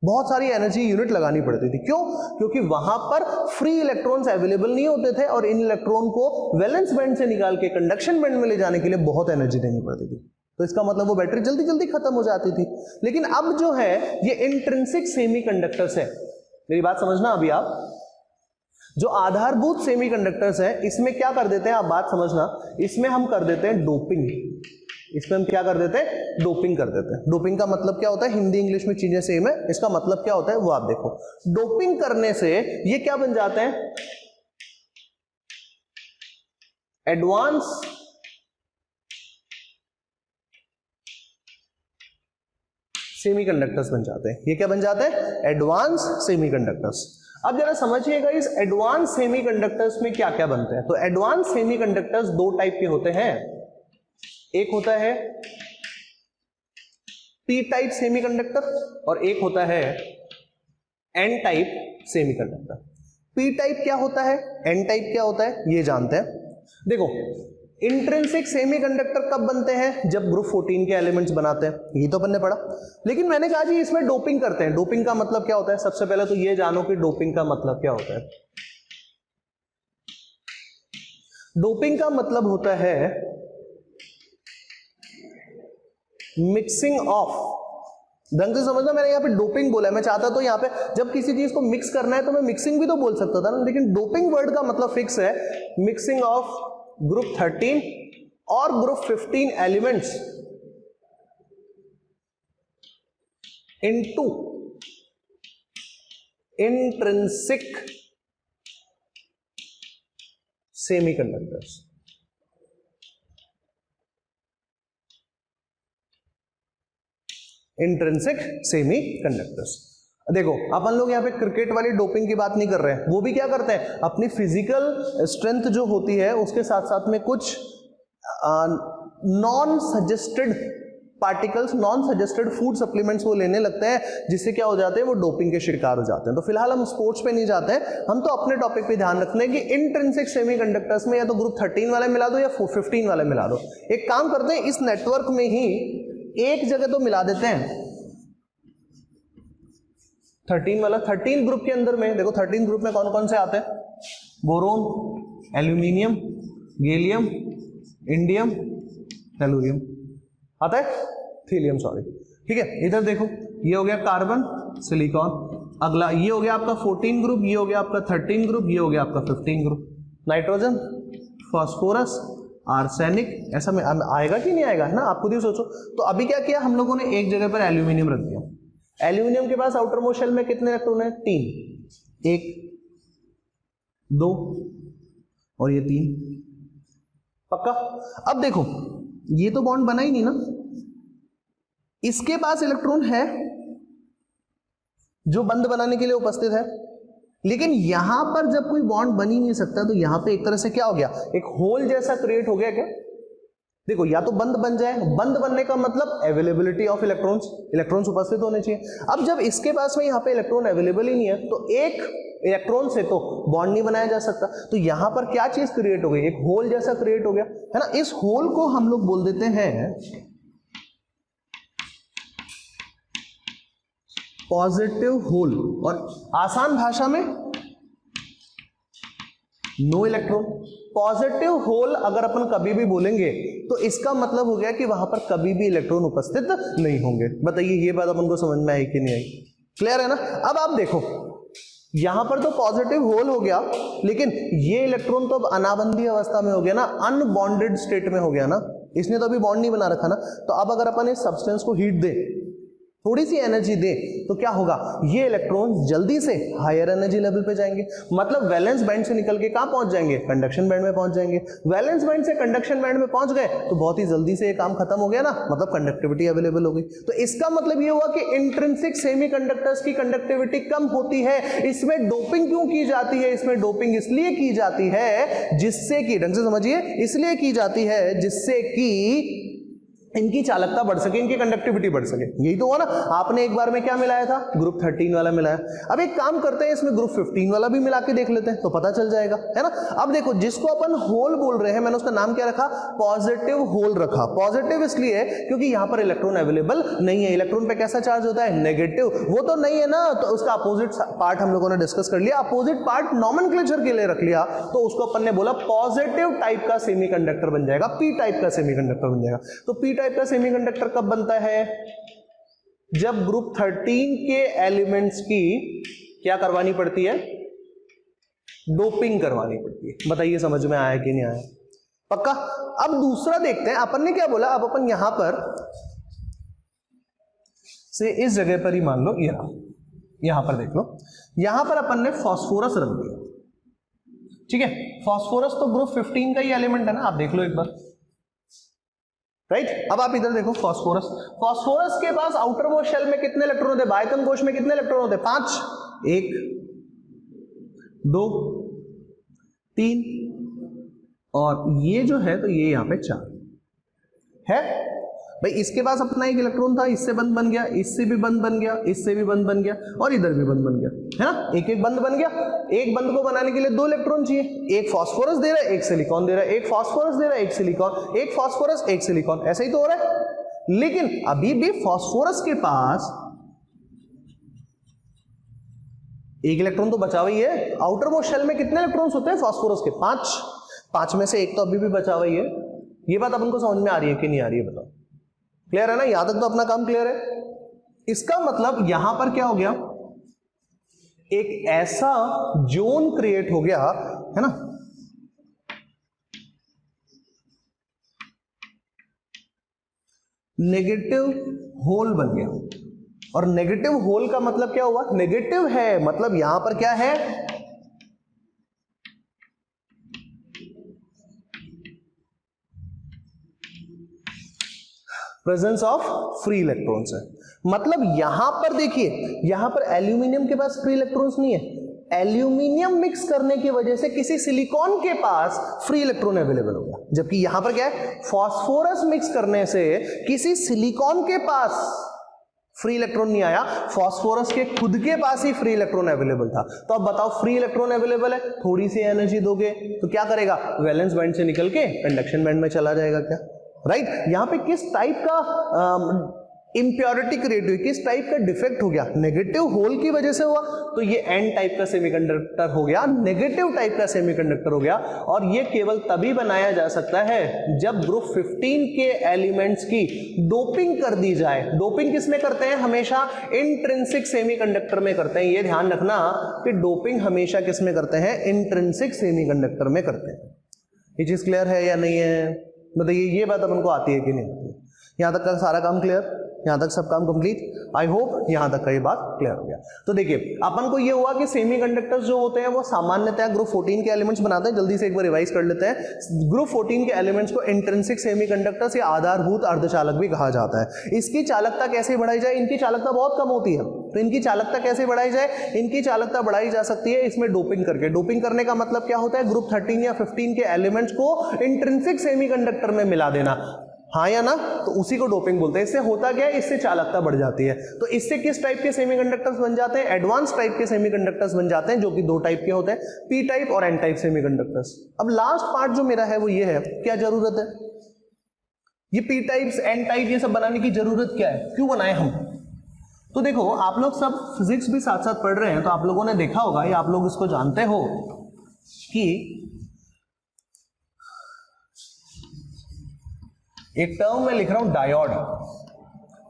बहुत सारी एनर्जी यूनिट लगानी पड़ती थी। क्यों, क्योंकि वहां पर फ्री इलेक्ट्रॉन्स अवेलेबल नहीं होते थे और इन इलेक्ट्रॉन को वैलेंस बैंड से निकाल के कंडक्शन बैंड में ले जाने के लिए बहुत एनर्जी देनी पड़ती थी। तो इसका मतलब वो बैटरी जल्दी जल्दी खत्म हो जाती थी। लेकिन अब जो है ये इंट्रिंसिक सेमीकंडक्टर्स है, मेरी बात समझना। अभी आप जो आधारभूत सेमीकंडक्टर्स है इसमें क्या कर देते हैं, आप बात समझना, इसमें हम कर देते हैं डोपिंग। इसमें हम क्या कर देते हैं, डोपिंग कर देते हैं। डोपिंग का मतलब क्या होता है, हिंदी इंग्लिश में चीजें सेम है, इसका मतलब क्या होता है वो आप देखो। डोपिंग करने से ये क्या बन जाते हैं, एडवांस सेमीकंडक्टर्स बन जाते हैं। ये क्या बन जाते हैं, एडवांस सेमीकंडक्टर्स। अब जरा समझिएगा इस एडवांस सेमीकंडक्टर्स में क्या क्या बनते हैं। तो एडवांस सेमीकंडक्टर्स दो टाइप के होते हैं, एक होता है पी टाइप सेमीकंडक्टर और एक होता है N type semiconductor. P type क्या होता है, एन टाइप क्या होता है, ये जानते हैं। देखो इंट्रिंसिक सेमीकंडक्टर कब बनते हैं, जब ग्रुप 14 के एलिमेंट्स बनाते हैं, ये तो अपन ने पढ़ा। लेकिन मैंने कहा जी इसमें डोपिंग करते हैं। डोपिंग का मतलब क्या होता है, सबसे पहले तो ये जानो कि डोपिंग का मतलब क्या होता है। डोपिंग का मतलब होता है मिक्सिंग ऑफ, ढंग से समझना, मैंने यहाँ पे डोपिंग बोला है। मैं चाहता तो यहाँ पे जब किसी चीज को मिक्स करना है तो मैं मिक्सिंग भी तो बोल सकता था ना, लेकिन डोपिंग वर्ड का मतलब फिक्स है, मिक्सिंग ऑफ ग्रुप 13 और group 15 elements into intrinsic semiconductors. Intrinsic semiconductors. देखो अपन लोग यहाँ पे क्रिकेट वाली डोपिंग की बात नहीं कर रहे हैं, वो भी क्या करते हैं, अपनी फिजिकल स्ट्रेंथ जो होती है उसके साथ साथ में कुछ non suggested particles, non suggested food supplements वो लेने लगते हैं, जिससे क्या हो जाते हैं, वो डोपिंग के शिकार हो जाते हैं। तो फिलहाल हम स्पोर्ट्स पे नहीं जाते हैं, हम तो अपने टॉपिक पे ध्यान रखते हैं कि इंट्रिंसिक सेमीकंडक्टर्स में या तो ग्रुप 13 वाले मिला दो या 15 वाले मिला दो। एक काम करते हैं, इस नेटवर्क में ही एक जगह तो मिला देते हैं 13 वाला। 13 ग्रुप के अंदर में देखो 13 ग्रुप में कौन कौन से आते हैं, boron, aluminium, gallium, indium, tellurium आता है, थीलियम सॉरी, ठीक है। इधर देखो ये हो गया कार्बन, सिलिकॉन, अगला ये हो गया आपका 14 ग्रुप, ये हो गया आपका 13 ग्रुप, ये हो गया आपका 15 ग्रुप, नाइट्रोजन, फास्फोरस, आर्सेनिक, ऐसा में आएगा कि नहीं आएगा, है ना, आप खुद ही सोचो। तो अभी क्या किया हम लोगों ने, एक जगह पर एल्यूमिनियम रख दिया। एल्यूमिनियम के पास आउटर मोस्ट शेल में कितने इलेक्ट्रॉन है, 3, 1, 2 और ये 3, पक्का। अब देखो ये तो बॉन्ड बना ही नहीं ना, इसके पास इलेक्ट्रॉन है जो बंद बनाने के लिए उपस्थित है, लेकिन यहां पर जब कोई बॉन्ड बन ही नहीं सकता तो यहां पे एक तरह से क्या हो गया, एक होल जैसा क्रिएट हो गया क्या। देखो या तो बंद बन जाए, बंद बनने का मतलब अवेलेबिलिटी ऑफ इलेक्ट्रॉन्स, इलेक्ट्रॉन्स उपस्थित होने चाहिए। अब जब इसके पास में यहाँ पे इलेक्ट्रॉन अवेलेबल ही नहीं है तो एक इलेक्ट्रॉन से तो बॉन्ड नहीं बनाया जा सकता, तो यहां पर क्या चीज क्रिएट हो गई, एक होल जैसा क्रिएट हो गया, है ना। इस होल को हम लोग बोल देते हैं पॉजिटिव होल, और आसान भाषा में नो इलेक्ट्रॉन। पॉजिटिव होल अगर अपन कभी भी बोलेंगे तो इसका मतलब हो गया कि वहां पर कभी भी इलेक्ट्रॉन उपस्थित नहीं होंगे। बताइए ये बात अपन को समझ में आई कि नहीं आई, क्लियर है ना। अब आप देखो यहां पर तो पॉजिटिव होल हो गया, लेकिन ये इलेक्ट्रॉन तो अब अनाबंधी अवस्था में हो गया ना, अनबॉन्डेड स्टेट में हो गया ना, इसने तो अभी बॉन्ड नहीं बना रखा ना। तो अब अगर अपन इस सब्सटेंस को हीट दे, थोड़ी सी एनर्जी दे, तो क्या होगा, ये इलेक्ट्रॉन जल्दी से हायर एनर्जी लेवल पे जाएंगे, मतलब वैलेंस बैंड से निकल के कहां पहुंच जाएंगे, कंडक्शन बैंड में पहुंच जाएंगे। वैलेंस बैंड से कंडक्शन बैंड में पहुंच गए तो बहुत ही जल्दी से ये काम खत्म हो गया ना, मतलब कंडक्टिविटी अवेलेबल हो गई। तो इसका मतलब ये हुआ कि इंट्रिंसिक सेमीकंडक्टर्स की कंडक्टिविटी कम होती है। इसमें डोपिंग क्यों की जाती है, इसमें डोपिंग इसलिए की जाती है जिससे कि, ढंग से समझिए, इसलिए की जाती है जिससे कि इनकी चालकता बढ़ सके, इनकी कंडक्टिविटी बढ़ सके। यही तो हुआ ना, आपने एक बार में क्या मिलाया था, ग्रुप 13 वाला मिलाया। अब एक काम करते हैं, इसमें ग्रुप 15 वाला भी मिला के देख लेते हैं तो पता चल जाएगा, है ना। अब देखो, जिसको अपन होल बोल रहे हैं, मैंने उसका नाम क्या रखा, पॉजिटिव होल रखा। पॉजिटिव इसलिए क्योंकि यहां पर इलेक्ट्रॉन अवेलेबल नहीं है। इलेक्ट्रॉन पे कैसा चार्ज होता है, नेगेटिव, वो तो नहीं है ना, तो उसका अपोजिट पार्ट हम लोगों ने डिस्कस कर लिया, अपोजिट पार्ट नॉमेनक्लेचर के लिए रख लिया, तो उसको अपन ने बोला पॉजिटिव टाइप का सेमीकंडक्टर बन जाएगा, पी टाइप का सेमीकंडक्टर बन जाएगा। तो पी टाइप का सेमीकंडक्टर कब बनता है, जब ग्रुप 13 के एलिमेंट्स की क्या करवानी पड़ती है, डोपिंग करवानी पड़ती है। बताइए समझ में आया कि नहीं आया, पक्का। अब दूसरा देखते हैं, अपन ने क्या बोला, अब अपन यहां पर से इस जगह पर ही मान लो, यहां पर देख लो, यहां पर अपन ने फास्फोरस रख दिया, ठीक है। फास्फोरस तो ग्रुप 15 का ही एलिमेंट है ना, आप देख लो एक बार, राइट। अब आप इधर देखो, फास्फोरस, फास्फोरस के पास आउटर मोस्ट शेल में कितने इलेक्ट्रॉन होते हैं, बाह्यतम कोश में कितने इलेक्ट्रॉन होते हैं, 5, 1 2 3, और ये जो है तो ये यहां पे 4 है भाई। इसके पास अपना एक इलेक्ट्रॉन था, इससे बंद बन गया, इससे भी बंद बन गया, इससे भी बंद बन गया, और इधर भी बंद बन गया, है ना। एक एक बंद बन गया। एक बंद को बनाने के लिए 2 इलेक्ट्रॉन चाहिए, एक फास्फोरस दे रहा है, एक सिलिकॉन दे रहा है, एक फास्फोरस दे रहा है, एक सिलिकॉन, एक फास्फोरस, एक सिलिकॉन, ऐसा ही तो हो रहा है। लेकिन अभी भी फास्फोरस के पास एक इलेक्ट्रॉन तो बचा हुई है। आउटर मोस्ट शेल में कितने इलेक्ट्रॉन्स होते हैं फास्फोरस के, 5 में से एक तो अभी भी बचा हुई है। ये बात अपन को समझ में आ रही है कि नहीं आ रही है, बताओ। क्लियर है ना, यहां तक तो अपना काम क्लियर है। इसका मतलब यहां पर क्या हो गया, एक ऐसा जोन क्रिएट हो गया, है ना, नेगेटिव होल बन गया। और नेगेटिव होल का मतलब क्या हुआ, नेगेटिव है, मतलब यहां पर क्या है, प्रेजेंस ऑफ फ्री इलेक्ट्रॉन्स है। मतलब यहां पर देखिए, यहां पर एल्यूमिनियम के पास फ्री इलेक्ट्रॉन्स नहीं है, एल्यूमिनियम मिक्स करने की वजह से किसी सिलिकॉन के पास फ्री इलेक्ट्रॉन अवेलेबल हो गया। जबकि यहां पर क्या है, फास्फोरस मिक्स करने से किसी सिलिकॉन के पास फ्री इलेक्ट्रॉन नहीं आया, फास्फोरस के खुद के पास ही फ्री इलेक्ट्रॉन अवेलेबल था। तो अब बताओ, फ्री इलेक्ट्रॉन अवेलेबल है, थोड़ी सी एनर्जी दोगे तो क्या करेगा, वैलेंस बैंड से निकल के कंडक्शन बैंड में चला जाएगा क्या, राइट। यहां पे किस टाइप का इंप्योरिटी क्रिएट हुई, किस टाइप का डिफेक्ट हो गया, नेगेटिव होल की वजह से हुआ। तो ये एन टाइप का सेमीकंडक्टर हो गया, नेगेटिव टाइप का सेमीकंडक्टर हो गया। और ये केवल तभी बनाया जा सकता है जब ग्रुप 15 के एलिमेंट्स की डोपिंग कर दी जाए। डोपिंग किसमें करते हैं, हमेशा इंट्रिंसिक सेमीकंडक्टर में करते हैं। ये ध्यान रखना कि डोपिंग हमेशा किसमें करते हैं, इंट्रिंसिक सेमीकंडक्टर में करते हैं। ये चीज क्लियर है या नहीं है, बताइए। ये बात अपन को आती है कि नहीं आती है। यहां तक का सारा काम क्लियर, यहां तक सब काम कंप्लीट। आई होप यहां तक का ये बात क्लियर हो गया। तो देखिए, अपन को ये हुआ कि सेमीकंडक्टर्स जो होते हैं वो सामान्यतः ग्रुप 14 के एलिमेंट्स बनाते हैं। जल्दी से एक बार रिवाइज कर लेते हैं। ग्रुप 14 के एलिमेंट्स को इंट्रिंसिक सेमीकंडक्टर्स या आधारभूत अर्धचालक भी कहा जाता है। इसकी चालकता कैसे बढ़ाई जाए, इनकी चालकता बहुत कम होती है, तो इनकी चालकता कैसे बढ़ाई जाए, इनकी चालकता बढ़ाई जा सकती है इसमें डोपिंग करके। डोपिंग करने का मतलब क्या होता है, ग्रुप 13 या 15 के एलिमेंट्स को इंट्रिंसिक सेमीकंडक्टर में मिला देना, हाँ या ना, तो उसी को डोपिंग बोलते हैं। इससे होता क्या है, इससे चालकता बढ़ जाती है। तो इससे किस टाइप के सेमीकंडक्टर्स बन जाते हैं, एडवांस टाइप के सेमीकंडक्टर्स बन जाते हैं, जो कि 2 टाइप के होते हैं, पी टाइप और एन टाइप सेमीकंडक्टर्स। अब लास्ट पार्ट जो मेरा है वो ये है, क्या जरूरत है ये पी टाइप्स एन टाइप ये सब बनाने की जरूरत क्या है, क्यों बनाए हम। तो देखो, आप लोग सब फिजिक्स भी साथ साथ पढ़ रहे हैं, तो आप लोगों ने देखा होगा या आप लोग इसको जानते हो कि एक टर्म में लिख रहा हूं डायोड।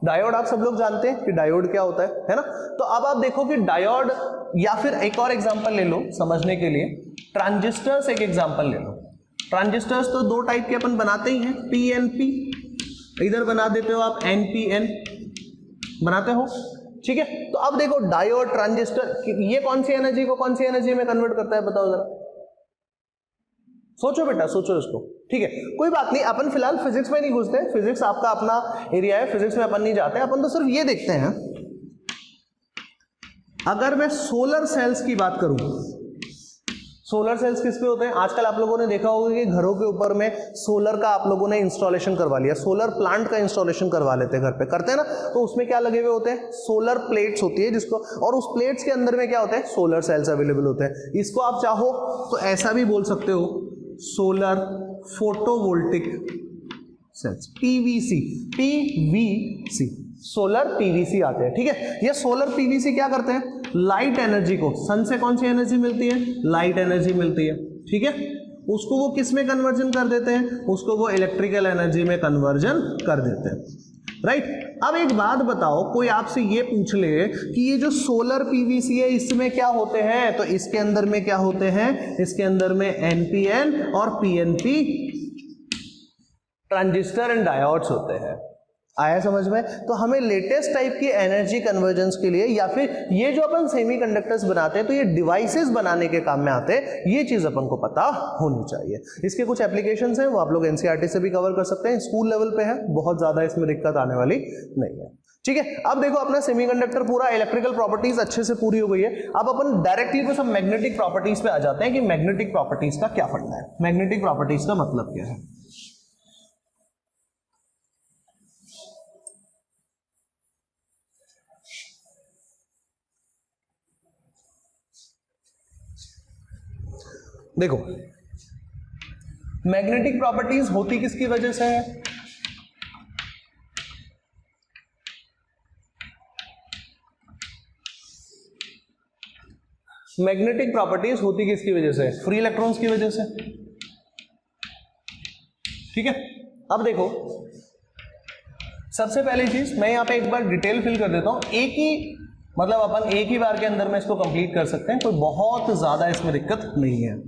डायोड आप सब लोग जानते हैं कि डायोड क्या होता है ना। तो अब आप देखो कि डायोड, या फिर एक और एग्जांपल ले लो समझने के लिए, ट्रांजिस्टर्स एक एग्जांपल ले लो। ट्रांजिस्टर्स तो दो टाइप के अपन बनाते ही हैं, पी एन पी, इधर बना देते हो आप एन पी एन, बनाते हो, ठीक है। तो अब देखो डायोड, ट्रांजिस्टर, ये कौन सी एनर्जी को कौन सी एनर्जी में कन्वर्ट करता है, बताओ जरा, सोचो बेटा, सोचो इसको, ठीक है। कोई बात नहीं, अपन फिलहाल फिजिक्स में नहीं घुसते, फिजिक्स आपका अपना एरिया है, फिजिक्स में अपन नहीं जाते, अपन तो सिर्फ ये देखते हैं। अगर मैं सोलर सेल्स की बात करूं, सोलर सेल्स किस पे होते हैं, आजकल आप लोगों ने देखा होगा कि घरों के ऊपर में सोलर का आप लोगों ने इंस्टॉलेशन करवा लिया, सोलर प्लांट का इंस्टॉलेशन करवा लेते हैं घर पे, करते हैं ना। तो उसमें क्या लगे हुए होते हैं, सोलर प्लेट्स होती है जिसको, और उस प्लेट्स के अंदर में क्या होता है, सोलर सेल्स अवेलेबल होते हैं। इसको आप चाहो तो ऐसा भी बोल सकते हो, solar photovoltaic sales, PVC, PVC, solar PVC आते हैं, ठीक है। ये सोलर पीवीसी क्या करते हैं, लाइट एनर्जी को, सन से कौन सी एनर्जी मिलती है, लाइट एनर्जी मिलती है, ठीक है, उसको वो किस में कन्वर्जन कर देते हैं, उसको वो इलेक्ट्रिकल एनर्जी में कन्वर्जन कर देते हैं, राइट। अब एक बात बताओ, कोई आपसे ये पूछ ले कि ये जो सोलर पीवीसी है इसमें क्या होते हैं, तो इसके अंदर में क्या होते हैं, इसके अंदर में एनपीएन और पीएनपी ट्रांजिस्टर एंड डायोड्स होते हैं। आया समझ में। तो हमें लेटेस्ट टाइप की एनर्जी कन्वर्जेंस के लिए, या फिर ये जो अपन सेमीकंडक्टर्स बनाते हैं तो ये डिवाइसेस बनाने के काम में आते हैं, ये चीज अपन को पता होनी चाहिए। इसके कुछ एप्लीकेशंस हैं, वो आप लोग एनसीईआरटी से भी कवर कर सकते हैं, स्कूल लेवल पे है, बहुत ज्यादा इसमें दिक्कत आने वाली नहीं है, ठीक है। अब देखो अपना सेमीकंडक्टर पूरा इलेक्ट्रिकल प्रॉपर्टीज अच्छे से पूरी हो गई है। अब अपन डायरेक्टली बस हम मैग्नेटिक प्रॉपर्टीज पे आ जाते हैं कि मैग्नेटिक प्रॉपर्टीज का क्या फंडा है, मैग्नेटिक प्रॉपर्टीज का मतलब क्या है। देखो मैग्नेटिक प्रॉपर्टीज होती किसकी वजह से है, मैग्नेटिक प्रॉपर्टीज होती किसकी वजह से, फ्री इलेक्ट्रॉन्स की वजह से, ठीक है। अब देखो सबसे पहली चीज मैं यहां पे एक बार डिटेल फिल कर देता हूं, एक ही मतलब अपन एक ही बार के अंदर में इसको कंप्लीट कर सकते हैं, कोई बहुत ज्यादा इसमें दिक्कत नहीं है।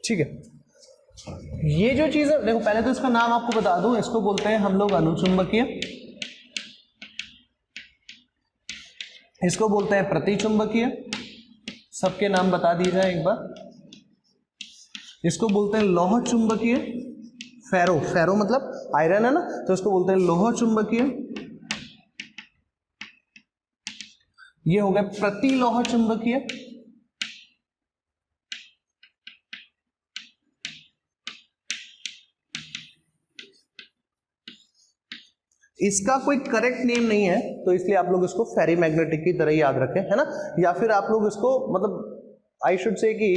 ठीक है, ये जो चीज है देखो, पहले तो इसका नाम आपको बता दूं, इसको बोलते हैं हम लोग अनुचुंबकीय, इसको बोलते हैं प्रतिचुंबकीय, सबके नाम बता दिए जाए एक बार। इसको बोलते हैं लौह चुंबकीय, फेरो, फेरो मतलब आयरन है ना, तो इसको बोलते हैं लौह चुंबकीय। ये हो गया प्रतिलौह चुंबकीय, इसका कोई करेक्ट नेम नहीं है तो इसलिए आप लोग इसको फेरी मैग्नेटिक की तरह याद रखें, है ना, या फिर आप लोग इसको मतलब आई शुड से कि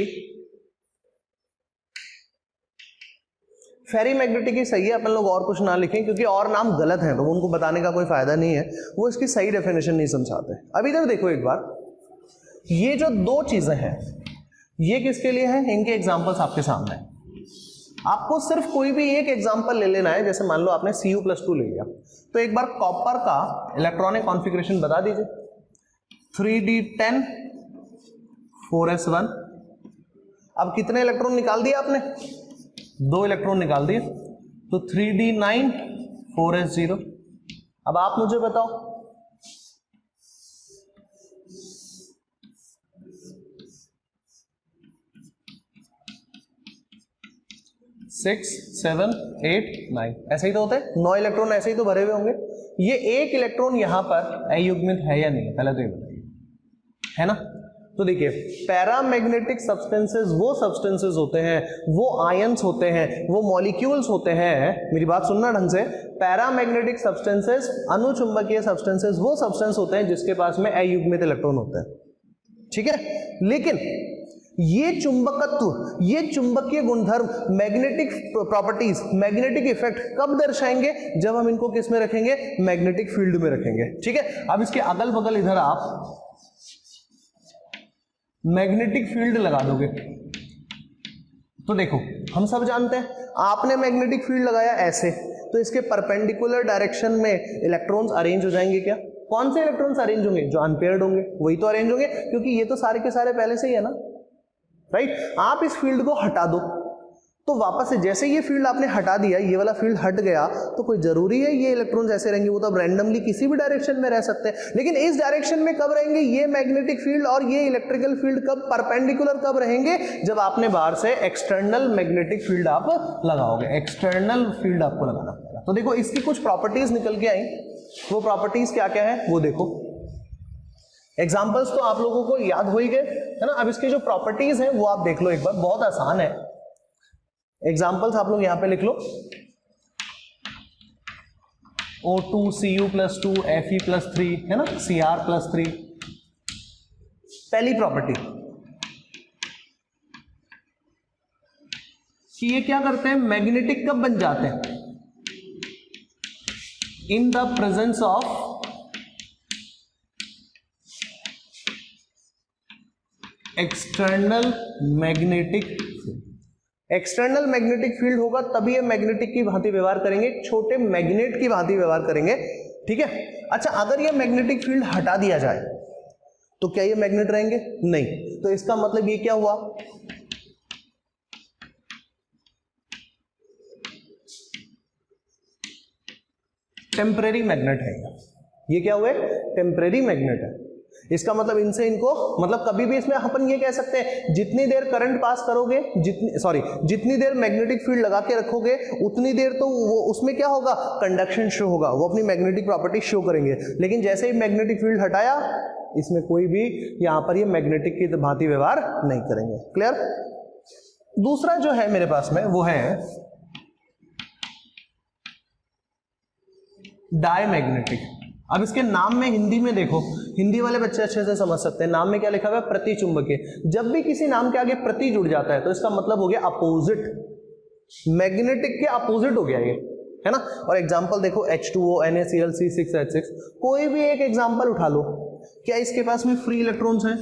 फेरी मैग्नेटिक ही सही है, अपन लोग और कुछ ना लिखें क्योंकि और नाम गलत है तो उनको बताने का कोई फायदा नहीं है, वो इसकी सही डेफिनेशन नहीं समझाते। अब इधर देखो एक बार, ये जो दो चीजें हैं ये किसके लिए है, इनके एग्जांपल्स आपके सामने हैं। आपको सिर्फ कोई भी एक एग्जांपल ले लेना है, जैसे मान लो आपने Cu+2 ले लिया, तो एक बार कॉपर का इलेक्ट्रॉनिक कॉन्फ़िगरेशन बता दीजिए। 3d10 4s1। अब कितने इलेक्ट्रॉन निकाल दिए आपने, 2 इलेक्ट्रॉन निकाल दिए, तो 3d9 4s0। अब आप मुझे बताओ 6 7 8 9, ऐसे ही तो होते हैं, 9 इलेक्ट्रॉन ऐसे ही तो भरे हुए होंगे। ये एक इलेक्ट्रॉन यहां पर अयुग्मित है या नहीं, पहले तो ये बताइए, है ना। तो देखिए पैरामैग्नेटिक सब्सटेंसेस वो सब्सटेंसेस होते हैं, वो आयंस होते हैं, वो मॉलिक्यूल्स होते हैं, मेरी बात सुनना ढंग से। पैरामैग्नेटिक सब्सटेंसेस, अनुचुंबकीय सब्सटेंसेस वो सब्सटेंस होते हैं जिसके पास में अयुग्मित इलेक्ट्रॉन होते हैं, ठीक है। लेकिन ये चुंबकत्व, ये चुंबकीय गुणधर्म, मैग्नेटिक प्रॉपर्टीज, मैग्नेटिक इफेक्ट कब दर्शाएंगे, जब हम इनको किस में रखेंगे, मैग्नेटिक फील्ड में रखेंगे, ठीक है। अब इसके अगल बगल इधर आप मैग्नेटिक फील्ड लगा दोगे, तो देखो हम सब जानते हैं, आपने मैग्नेटिक फील्ड लगाया ऐसे, तो इसके परपेंडिकुलर डायरेक्शन में इलेक्ट्रॉन्स अरेंज हो जाएंगे। क्या, कौन से इलेक्ट्रॉन्स अरेंज होंगे, जो अनपेयर्ड होंगे वही तो अरेंज होंगे, क्योंकि ये तो सारे के सारे पहले से ही है ना, राइट। आप इस फील्ड को हटा दो तो वापस से जैसे ये फील्ड आपने हटा दिया, ये वाला फील्ड हट गया, तो कोई जरूरी है ये इलेक्ट्रॉन्स ऐसे रहेंगे, वो तो अब रैंडमली किसी भी डायरेक्शन में रह सकते हैं, लेकिन इस डायरेक्शन में कब रहेंगे, ये मैग्नेटिक फील्ड और ये इलेक्ट्रिकल फील्ड कब परपेंडिकुलर कब रहेंगे, जब आपने बाहर से एक्सटर्नल मैग्नेटिक फील्ड आप लगाओगे, एक्सटर्नल फील्ड आपको लगाना पड़ेगा। तो देखो इसकी कुछ प्रॉपर्टीज निकल के आई, वो प्रॉपर्टीज क्या क्या है वो देखो। एग्जाम्पल्स तो आप लोगों को याद हो ही गए, है ना। अब इसके जो प्रॉपर्टीज हैं वो आप देख लो एक बार, बहुत आसान है। एग्जाम्पल्स आप लोग यहां पे लिख लो, O2Cu+2 Fe+3, है ना, Cr+3। पहली प्रॉपर्टी कि ये क्या करते हैं, मैग्नेटिक कब बन जाते हैं, in the presence of external magnetic field. External magnetic field होगा तभी ये मैग्नेटिक की भांति व्यवहार करेंगे, छोटे मैग्नेट की भांति व्यवहार करेंगे, ठीक है। अच्छा, अगर ये मैग्नेटिक फील्ड हटा दिया जाए तो क्या ये मैग्नेट रहेंगे, नहीं, तो इसका मतलब ये क्या हुआ, टेम्परेरी मैग्नेट है। ये क्या हुए, टेम्परेरी मैग्नेट है। इसका मतलब इनसे इनको, मतलब कभी भी इसमें अपन ये कह सकते हैं, जितनी देर करंट पास करोगे, जितनी देर मैग्नेटिक फील्ड लगा के रखोगे, उतनी देर तो वो उसमें क्या होगा, कंडक्शन शो होगा, वो अपनी मैग्नेटिक प्रॉपर्टी शो करेंगे। लेकिन जैसे ही मैग्नेटिक फील्ड हटाया, इसमें कोई भी यहां पर ये मैग्नेटिक की भांति व्यवहार नहीं करेंगे। क्लियर। दूसरा जो है मेरे पास में वो है डायमैग्नेटिक। अब इसके नाम में हिंदी में देखो, हिंदी वाले बच्चे अच्छे से समझ सकते हैं, नाम में क्या लिखा हुआ है, प्रतिचुंबकीय। जब भी किसी नाम के आगे प्रति जुड़ जाता है तो इसका मतलब हो गया अपोजिट, मैग्नेटिक के अपोजिट हो गया ये, है ना। और एग्जांपल देखो, H2O, NaCl, C6H6, कोई भी एक एग्जांपल उठा लो, क्या इसके पास में फ्री इलेक्ट्रॉन्स हैं,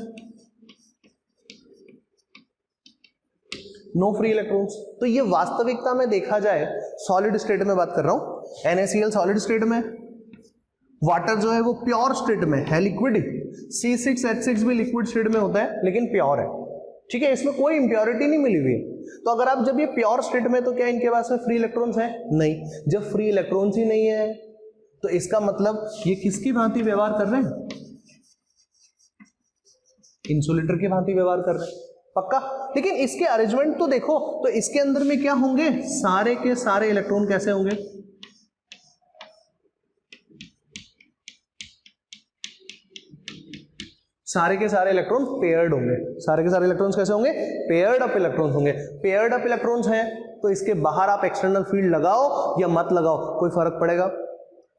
नो फ्री इलेक्ट्रॉन्स। तो ये वास्तविकता में देखा जाए, सॉलिड स्टेट में बात कर रहा हूं, NaCl सॉलिड स्टेट में, वाटर जो है वो प्योर स्टेट में है, लिक्विड। C6H6 भी लिक्विड स्टेट में होता है लेकिन प्योर है, ठीक है, इसमें कोई इंप्योरिटी नहीं मिली हुई है। तो अगर आप जब ये प्योर स्टेट में, तो क्या इनके पास में फ्री इलेक्ट्रॉन्स है, नहीं। जब फ्री इलेक्ट्रॉन्स ही नहीं है तो इसका मतलब ये किसकी भांति व्यवहार कर रहे हैं, इंसुलेटर की भांति व्यवहार कर रहे हैं, पक्का। लेकिन इसके अरेंजमेंट तो देखो, तो इसके अंदर में क्या होंगे, सारे के सारे इलेक्ट्रॉन कैसे होंगे, सारे के सारे इलेक्ट्रॉन पेयर्ड होंगे, सारे के सारे इलेक्ट्रॉन्स कैसे होंगे, पेयर्ड अप इलेक्ट्रॉन्स होंगे। पेयर्ड अप इलेक्ट्रॉन्स हैं तो इसके बाहर आप एक्सटर्नल फील्ड लगाओ या मत लगाओ, कोई फर्क पड़ेगा,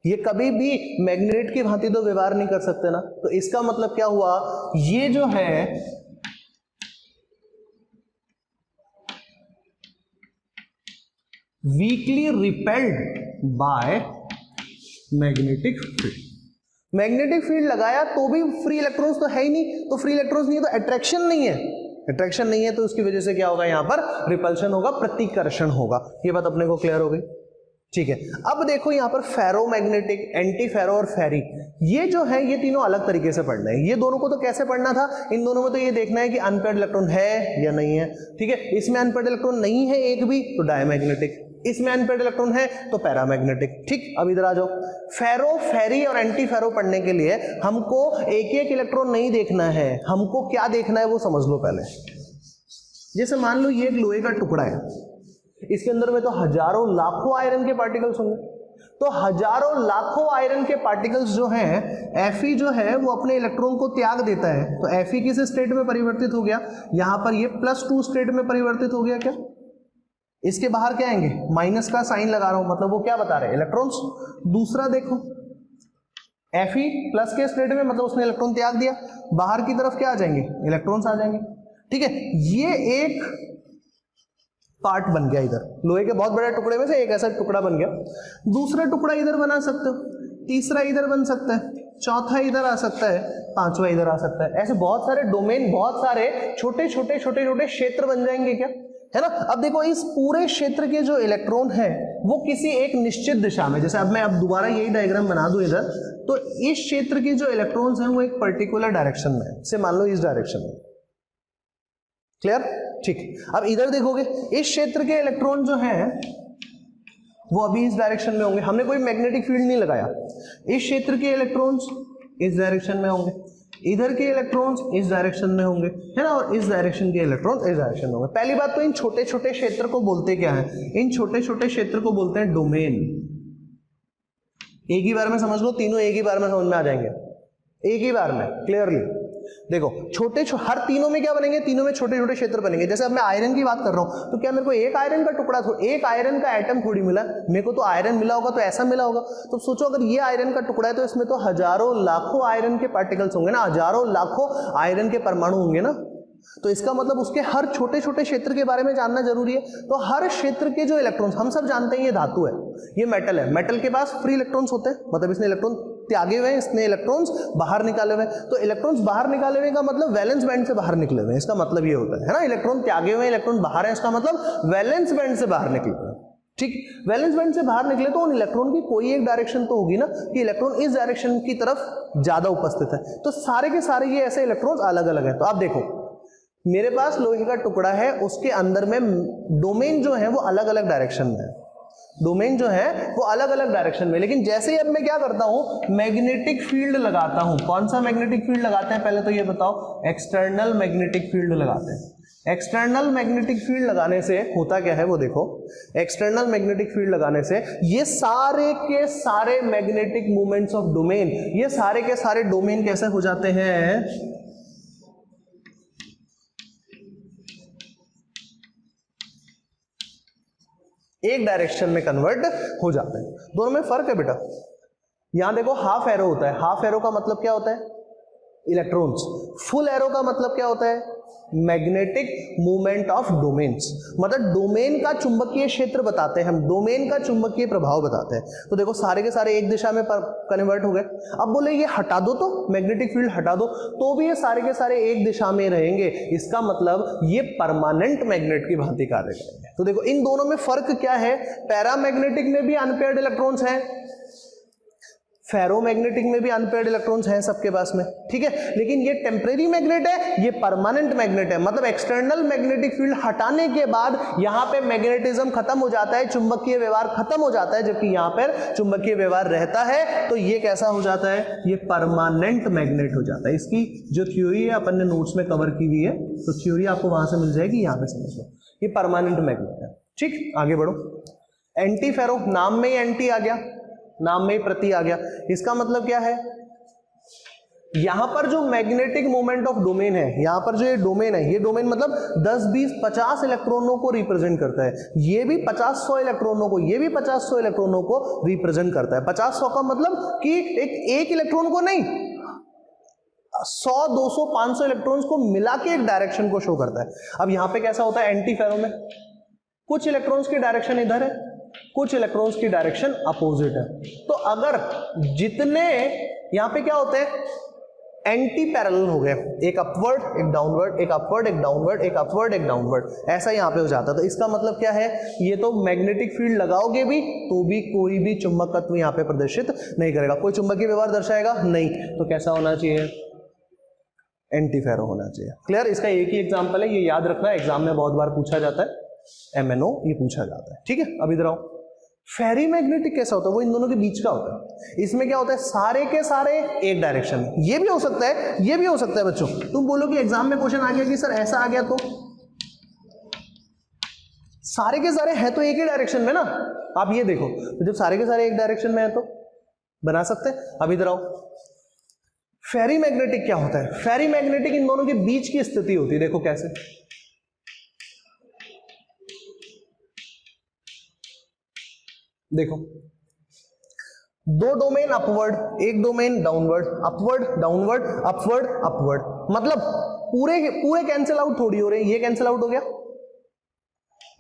ये कभी भी मैग्नेट की भांति तो व्यवहार नहीं कर सकते ना। तो इसका मतलब क्या हुआ, ये जो है weekly repelled by magnetic field. Magnetic field लगाया तो भी फ्री इलेक्ट्रॉन्स तो है ही नहीं, तो फ्री इलेक्ट्रॉन्स नहीं है तो अट्रैक्शन नहीं है, अट्रैक्शन नहीं है तो उसकी वजह से क्या होगा, यहां पर रिपल्शन होगा, प्रतिकर्षण होगा। ये बात अपने को क्लियर हो गई, ठीक है। अब देखो यहां पर फेरोमैग्नेटिक, एंटी फेरो और फेरी, ये जो है ये तीनों अलग तरीके से पढ़ना है। ये दोनों को तो कैसे पढ़ना था, इन दोनों में तो ये देखना है कि अनपेयर्ड इलेक्ट्रॉन है या नहीं है, ठीक है। इसमें अनपेयर्ड इलेक्ट्रॉन नहीं है एक भी तो डायमैग्नेटिक, इसमें अनपेयर्ड इलेक्ट्रॉन है तो पैरामैग्नेटिक, ठीक। अब इधर आ जाओ, फेरो, फेरी और एंटी फेरो पढ़ने के लिए हमको एक एक इलेक्ट्रॉन नहीं देखना है, हमको क्या देखना है वो समझ लो पहले। जैसे मान लो ये एक लोहे का टुकड़ा है, इसके अंदर में तो हजारों लाखों आयरन के पार्टिकल्स होंगे, तो हजारों लाखों आयरन के पार्टिकल्स जो हैं, Fe जो है वो अपने इलेक्ट्रॉन को त्याग देता है, तो Fe किस स्टेट में परिवर्तित हो गया, यहां पर ये +2 स्टेट में परिवर्तित हो गया। क्या इसके बाहर क्या आएंगे, माइनस का साइन लगा रहा हूं, मतलब वो क्या बता रहे हैं, इलेक्ट्रॉन्स। दूसरा देखो Fe प्लस के स्टेट में, मतलब उसने इलेक्ट्रॉन त्याग दिया, बाहर की तरफ क्या आ जाएंगे, इलेक्ट्रॉन्स आ जाएंगे, ठीक है। ये एक पार्ट बन गया, इधर लोहे के बहुत बड़े टुकड़े में से एक ऐसा टुकड़ा बन गया। दूसरा टुकड़ा इधर बना सकते हो, तीसरा इधर बन सकता है, चौथा इधर आ सकता है, पांचवा इधर आ सकता है। ऐसे बहुत सारे डोमेन, बहुत सारे छोटे छोटे छोटे छोटे क्षेत्र बन जाएंगे, क्या है ना। अब देखो इस पूरे क्षेत्र के जो इलेक्ट्रॉन है वो किसी एक निश्चित दिशा में, जैसे अब मैं दोबारा यही डायग्राम बना दूं इधर, तो इस क्षेत्र के जो इलेक्ट्रॉन्स हैं वो एक पर्टिकुलर डायरेक्शन में है, से मान लो इस डायरेक्शन में, क्लियर, ठीक। अब इधर देखोगे इस क्षेत्र के इलेक्ट्रॉन जो हैं वो अभी इस डायरेक्शन में होंगे, हमने कोई मैग्नेटिक फील्ड नहीं लगाया। इस क्षेत्र के इलेक्ट्रॉन्स इस डायरेक्शन में होंगे, इधर के इलेक्ट्रॉन्स इस डायरेक्शन में होंगे, है ना, और इस डायरेक्शन के इलेक्ट्रॉन्स इस डायरेक्शन में होंगे। पहली बात तो इन छोटे छोटे क्षेत्र को बोलते क्या है, इन छोटे छोटे क्षेत्र को बोलते हैं डोमेन। एक ही बार में समझ लो, तीनों एक ही बार में समझ में आ जाएंगे, एक ही बार में क्लियरली। देखो छोटे हर तीनों में क्या बनेंगे, तीनों में छोटे छोटे क्षेत्र बनेंगे। जैसे अब मैं आयरन की बात कर रहा हूं, तो क्या मेरे को एक आयरन का टुकड़ा, एक आयरन का एटम थोड़ी मिला, मेरे को तो आयरन मिला होगा, तो ऐसा मिला होगा। तो सोचो अगर ये आयरन का टुकड़ा है तो इसमें तो हजारों लाखों आयरन के पार्टिकल्स होंगे ना, हजारों लाखों आयरन के परमाणु होंगे ना, तो इसका मतलब उसके हर छोटे छोटे क्षेत्र के बारे में जानना जरूरी है। तो हर क्षेत्र के जो इलेक्ट्रॉन्स, हम सब जानते हैं ये धातु है, ये मेटल है, मेटल के पास फ्री इलेक्ट्रॉन्स होते हैं, मतलब इसने इलेक्ट्रॉन त्यागे हुए हैं, इसने इलेक्ट्रॉन्स बाहर निकाले हुए हैं। तो इलेक्ट्रॉन्स बाहर निकाले हुए का मतलब वैलेंस बैंड से बाहर निकले हुए हैं, इसका मतलब ये होता है ना। इलेक्ट्रॉन त्यागे हुए, इलेक्ट्रॉन बाहर है, इसका मतलब वैलेंस बैंड से बाहर निकले हुए हैं, ठीक। वैलेंस बैंड से बाहर निकले तो उन इलेक्ट्रॉन की कोई एक डायरेक्शन तो होगी ना, कि इलेक्ट्रॉन इस डायरेक्शन की तरफ ज्यादा उपस्थित है, तो सारे के सारे ये ऐसे इलेक्ट्रॉन्स अलग अलग है। तो आप देखो मेरे पास लोहे का टुकड़ा है, उसके अंदर में डोमेन जो है वो अलग अलग डायरेक्शन में है, डोमेन जो है वो अलग अलग डायरेक्शन में। लेकिन जैसे ही अब मैं क्या करता हूं, मैग्नेटिक फील्ड लगाता हूं। कौन सा मैग्नेटिक फील्ड लगाते हैं पहले तो ये बताओ, एक्सटर्नल मैग्नेटिक फील्ड लगाते हैं। एक्सटर्नल मैग्नेटिक फील्ड लगाने से होता क्या है वो देखो, एक्सटर्नल मैग्नेटिक फील्ड लगाने से ये सारे के सारे मैग्नेटिक मूवमेंट्स ऑफ डोमेन, ये सारे के सारे डोमेन कैसे हो जाते हैं, एक डायरेक्शन में कन्वर्ट हो जाते हैं। दोनों में फर्क है बेटा। यहां देखो हाफ एरो होता है, हाफ एरो का मतलब क्या होता है, इलेक्ट्रॉन्स। फुल एरो का मतलब क्या होता है, मैग्नेटिक मूवमेंट ऑफ डोमेन्स, मतलब डोमेन का चुंबकीय क्षेत्र बताते हैं हम, डोमेन का चुंबकीय प्रभाव बताते हैं। तो देखो सारे के सारे एक दिशा में कन्वर्ट हो गए। अब बोले ये हटा दो, तो मैग्नेटिक फील्ड हटा दो तो भी ये सारे के सारे एक दिशा में रहेंगे, इसका मतलब ये परमानेंट मैग्नेट की भांति कार्य करेंगे। तो देखो इन दोनों में फर्क क्या है, पैरामैग्नेटिक में भी अनपेयर्ड इलेक्ट्रॉन्स हैं, फेरोमैग्नेटिक में भी अनपेयर्ड इलेक्ट्रॉन्स हैं सबके पास में, ठीक है। लेकिन ये टेम्परेरी मैग्नेट है, ये परमानेंट मैग्नेट है, मतलब एक्सटर्नल मैग्नेटिक फील्ड हटाने के बाद यहां पे मैग्नेटिज्म खत्म हो जाता है, चुंबकीय व्यवहार खत्म हो जाता है, जबकि यहां पर चुंबकीय व्यवहार रहता है। तो ये कैसा हो जाता है, ये परमानेंट मैग्नेट हो जाता है। इसकी जो थ्योरी है अपन ने नोट्स में कवर की हुई है, तो थ्योरी आपको वहां से मिल जाएगी, यहां पे समझ लो, ये परमानेंट मैग्नेट है, ठीक। आगे बढ़ो, एंटी फेरो, नाम में ही एंटी आ गया, नाम में ही प्रति आ गया। इसका मतलब क्या है, यहां पर जो मैग्नेटिक मोमेंट ऑफ डोमेन है, यहां पर जो ये डोमेन है, ये डोमेन मतलब 10, 20, 50 इलेक्ट्रॉनों को रिप्रेजेंट करता है। ये भी 50-100 इलेक्ट्रॉनों को, ये भी 50-100 इलेक्ट्रॉनों को रिप्रेजेंट करता है। 50-100 का मतलब कि एक इलेक्ट्रॉन को नहीं, 100, 200, 500 इलेक्ट्रॉन्स को मिला के एक डायरेक्शन को शो करता है। अब यहां पे कैसा होता है एंटी फेरो में, कुछ इलेक्ट्रॉन्स की डायरेक्शन इधर है, कुछ इलेक्ट्रॉन्स की डायरेक्शन अपोजिट है। तो अगर जितने यहां पे क्या होते हैं, एंटी पैरेलल हो गए, एक अपवर्ड एक डाउनवर्ड, एक अपवर्ड एक डाउनवर्ड, एक अपवर्ड एक डाउनवर्ड, ऐसा यहां पे हो जाता है। तो इसका मतलब क्या है, ये तो मैग्नेटिक फील्ड लगाओगे भी तो भी कोई भी चुंबकत्व यहां पे प्रदर्शित नहीं करेगा, कोई चुंबकीय व्यवहार दर्शाएगा नहीं। तो कैसा होना चाहिए, एंटी फेरो होना चाहिए। क्लियर, इसका एक ही एग्जांपल है, ये याद रखना, एग्जाम में बहुत बार पूछा जाता है, MNO ये पूछा जाता है। ठीक है, अब इधर आओ, फेरी मैग्नेटिक कैसा होता है, वो इन दोनों के बीच का होता है। इसमें क्या होता है, सारे के सारे एक डायरेक्शन में, ये भी हो सकता है, ये भी हो सकता है। बच्चों तुम बोलो कि एग्जाम में क्वेश्चन आ गया कि सर ऐसा आ गया, तो सारे के सारे है तो एक ही डायरेक्शन में ना। आप ये देखो, तो जब सारे के सारे एक डायरेक्शन में है तो बना सकते हैं। अब इधर आओ, फेरी मैग्नेटिक क्या होता है, फेरी मैग्नेटिक इन दोनों के बीच की स्थिति होती है। देखो कैसे, देखो दो डोमेन अपवर्ड, एक domain downward, upward downward upward upward, मतलब पूरे पूरे कैंसिल आउट थोड़ी हो रहे हैं। ये कैंसिल आउट हो गया,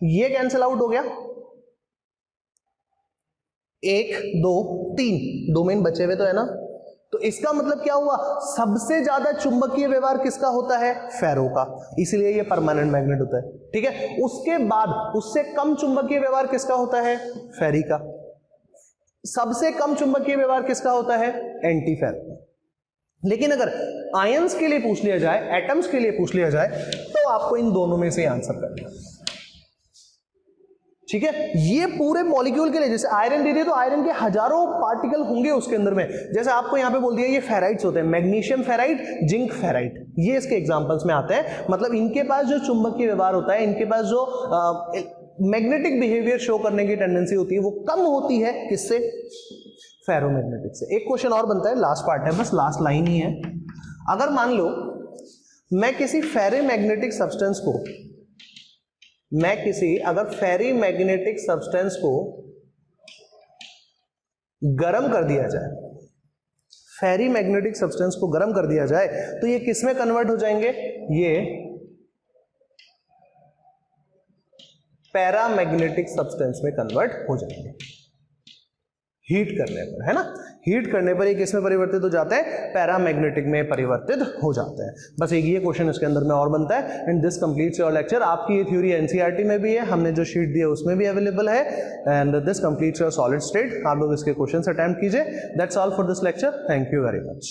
ये कैंसिल आउट हो गया, 1 2 3 डोमेन बचे हुए तो है ना। तो इसका मतलब क्या हुआ, सबसे ज्यादा चुंबकीय व्यवहार किसका होता है, फेरो का, इसलिए ये परमानेंट मैग्नेट होता है। ठीक है, उसके बाद उससे कम चुंबकीय व्यवहार किसका होता है, फेरी का। सबसे कम चुंबकीय व्यवहार किसका होता है, एंटी फेरो। लेकिन अगर आयंस के लिए पूछ लिया जाए, एटम्स के लिए पूछ लिया जाए, तो आपको इन दोनों में से आंसर करना। ठीक है, ये पूरे मॉलिक्यूल के लिए, जैसे आयरन दे दिए तो आयरन के हजारों पार्टिकल होंगे उसके अंदर में। जैसे आपको यहां पे बोल दिया ये फेराइट्स होते हैं, मैग्नीशियम फेराइट, जिंक फेराइट, ये इसके एग्जांपल्स में आते हैं। मतलब इनके पास जो चुंबकीय व्यवहार होता है, इनके पास जो मैग्नेटिक बिहेवियर शो करने की टेंडेंसी होती है, वो कम होती है किससे, फेरोमैग्नेटिक से। एक क्वेश्चन और बनता है, लास्ट पार्ट है, बस लास्ट लाइन ही है। अगर मान लो मैं किसी फेरोमैग्नेटिक सब्सटेंस को, अगर फेरी मैग्नेटिक सब्सटेंस को गर्म कर दिया जाए, फेरी मैग्नेटिक सब्सटेंस को गर्म कर दिया जाए, तो ये किस में कन्वर्ट हो जाएंगे, ये पैरामैग्नेटिक सब्सटेंस में कन्वर्ट हो जाएंगे हीट करने पर, है ना। हीट करने पर ये किस में परिवर्तित हो जाते हैं, पैरामैग्नेटिक में परिवर्तित हो जाते हैं। बस एक ये क्वेश्चन इसके अंदर में और बनता है। And this completes your lecture. आपकी ये थ्योरी एनसीईआरटी में भी है, हमने जो शीट दी है उसमें भी अवेलेबल है। And this completes your solid state. आप लोग इसके क्वेश्चन अटेम्प्ट कीजिए। That's all for this lecture. Thank you very much.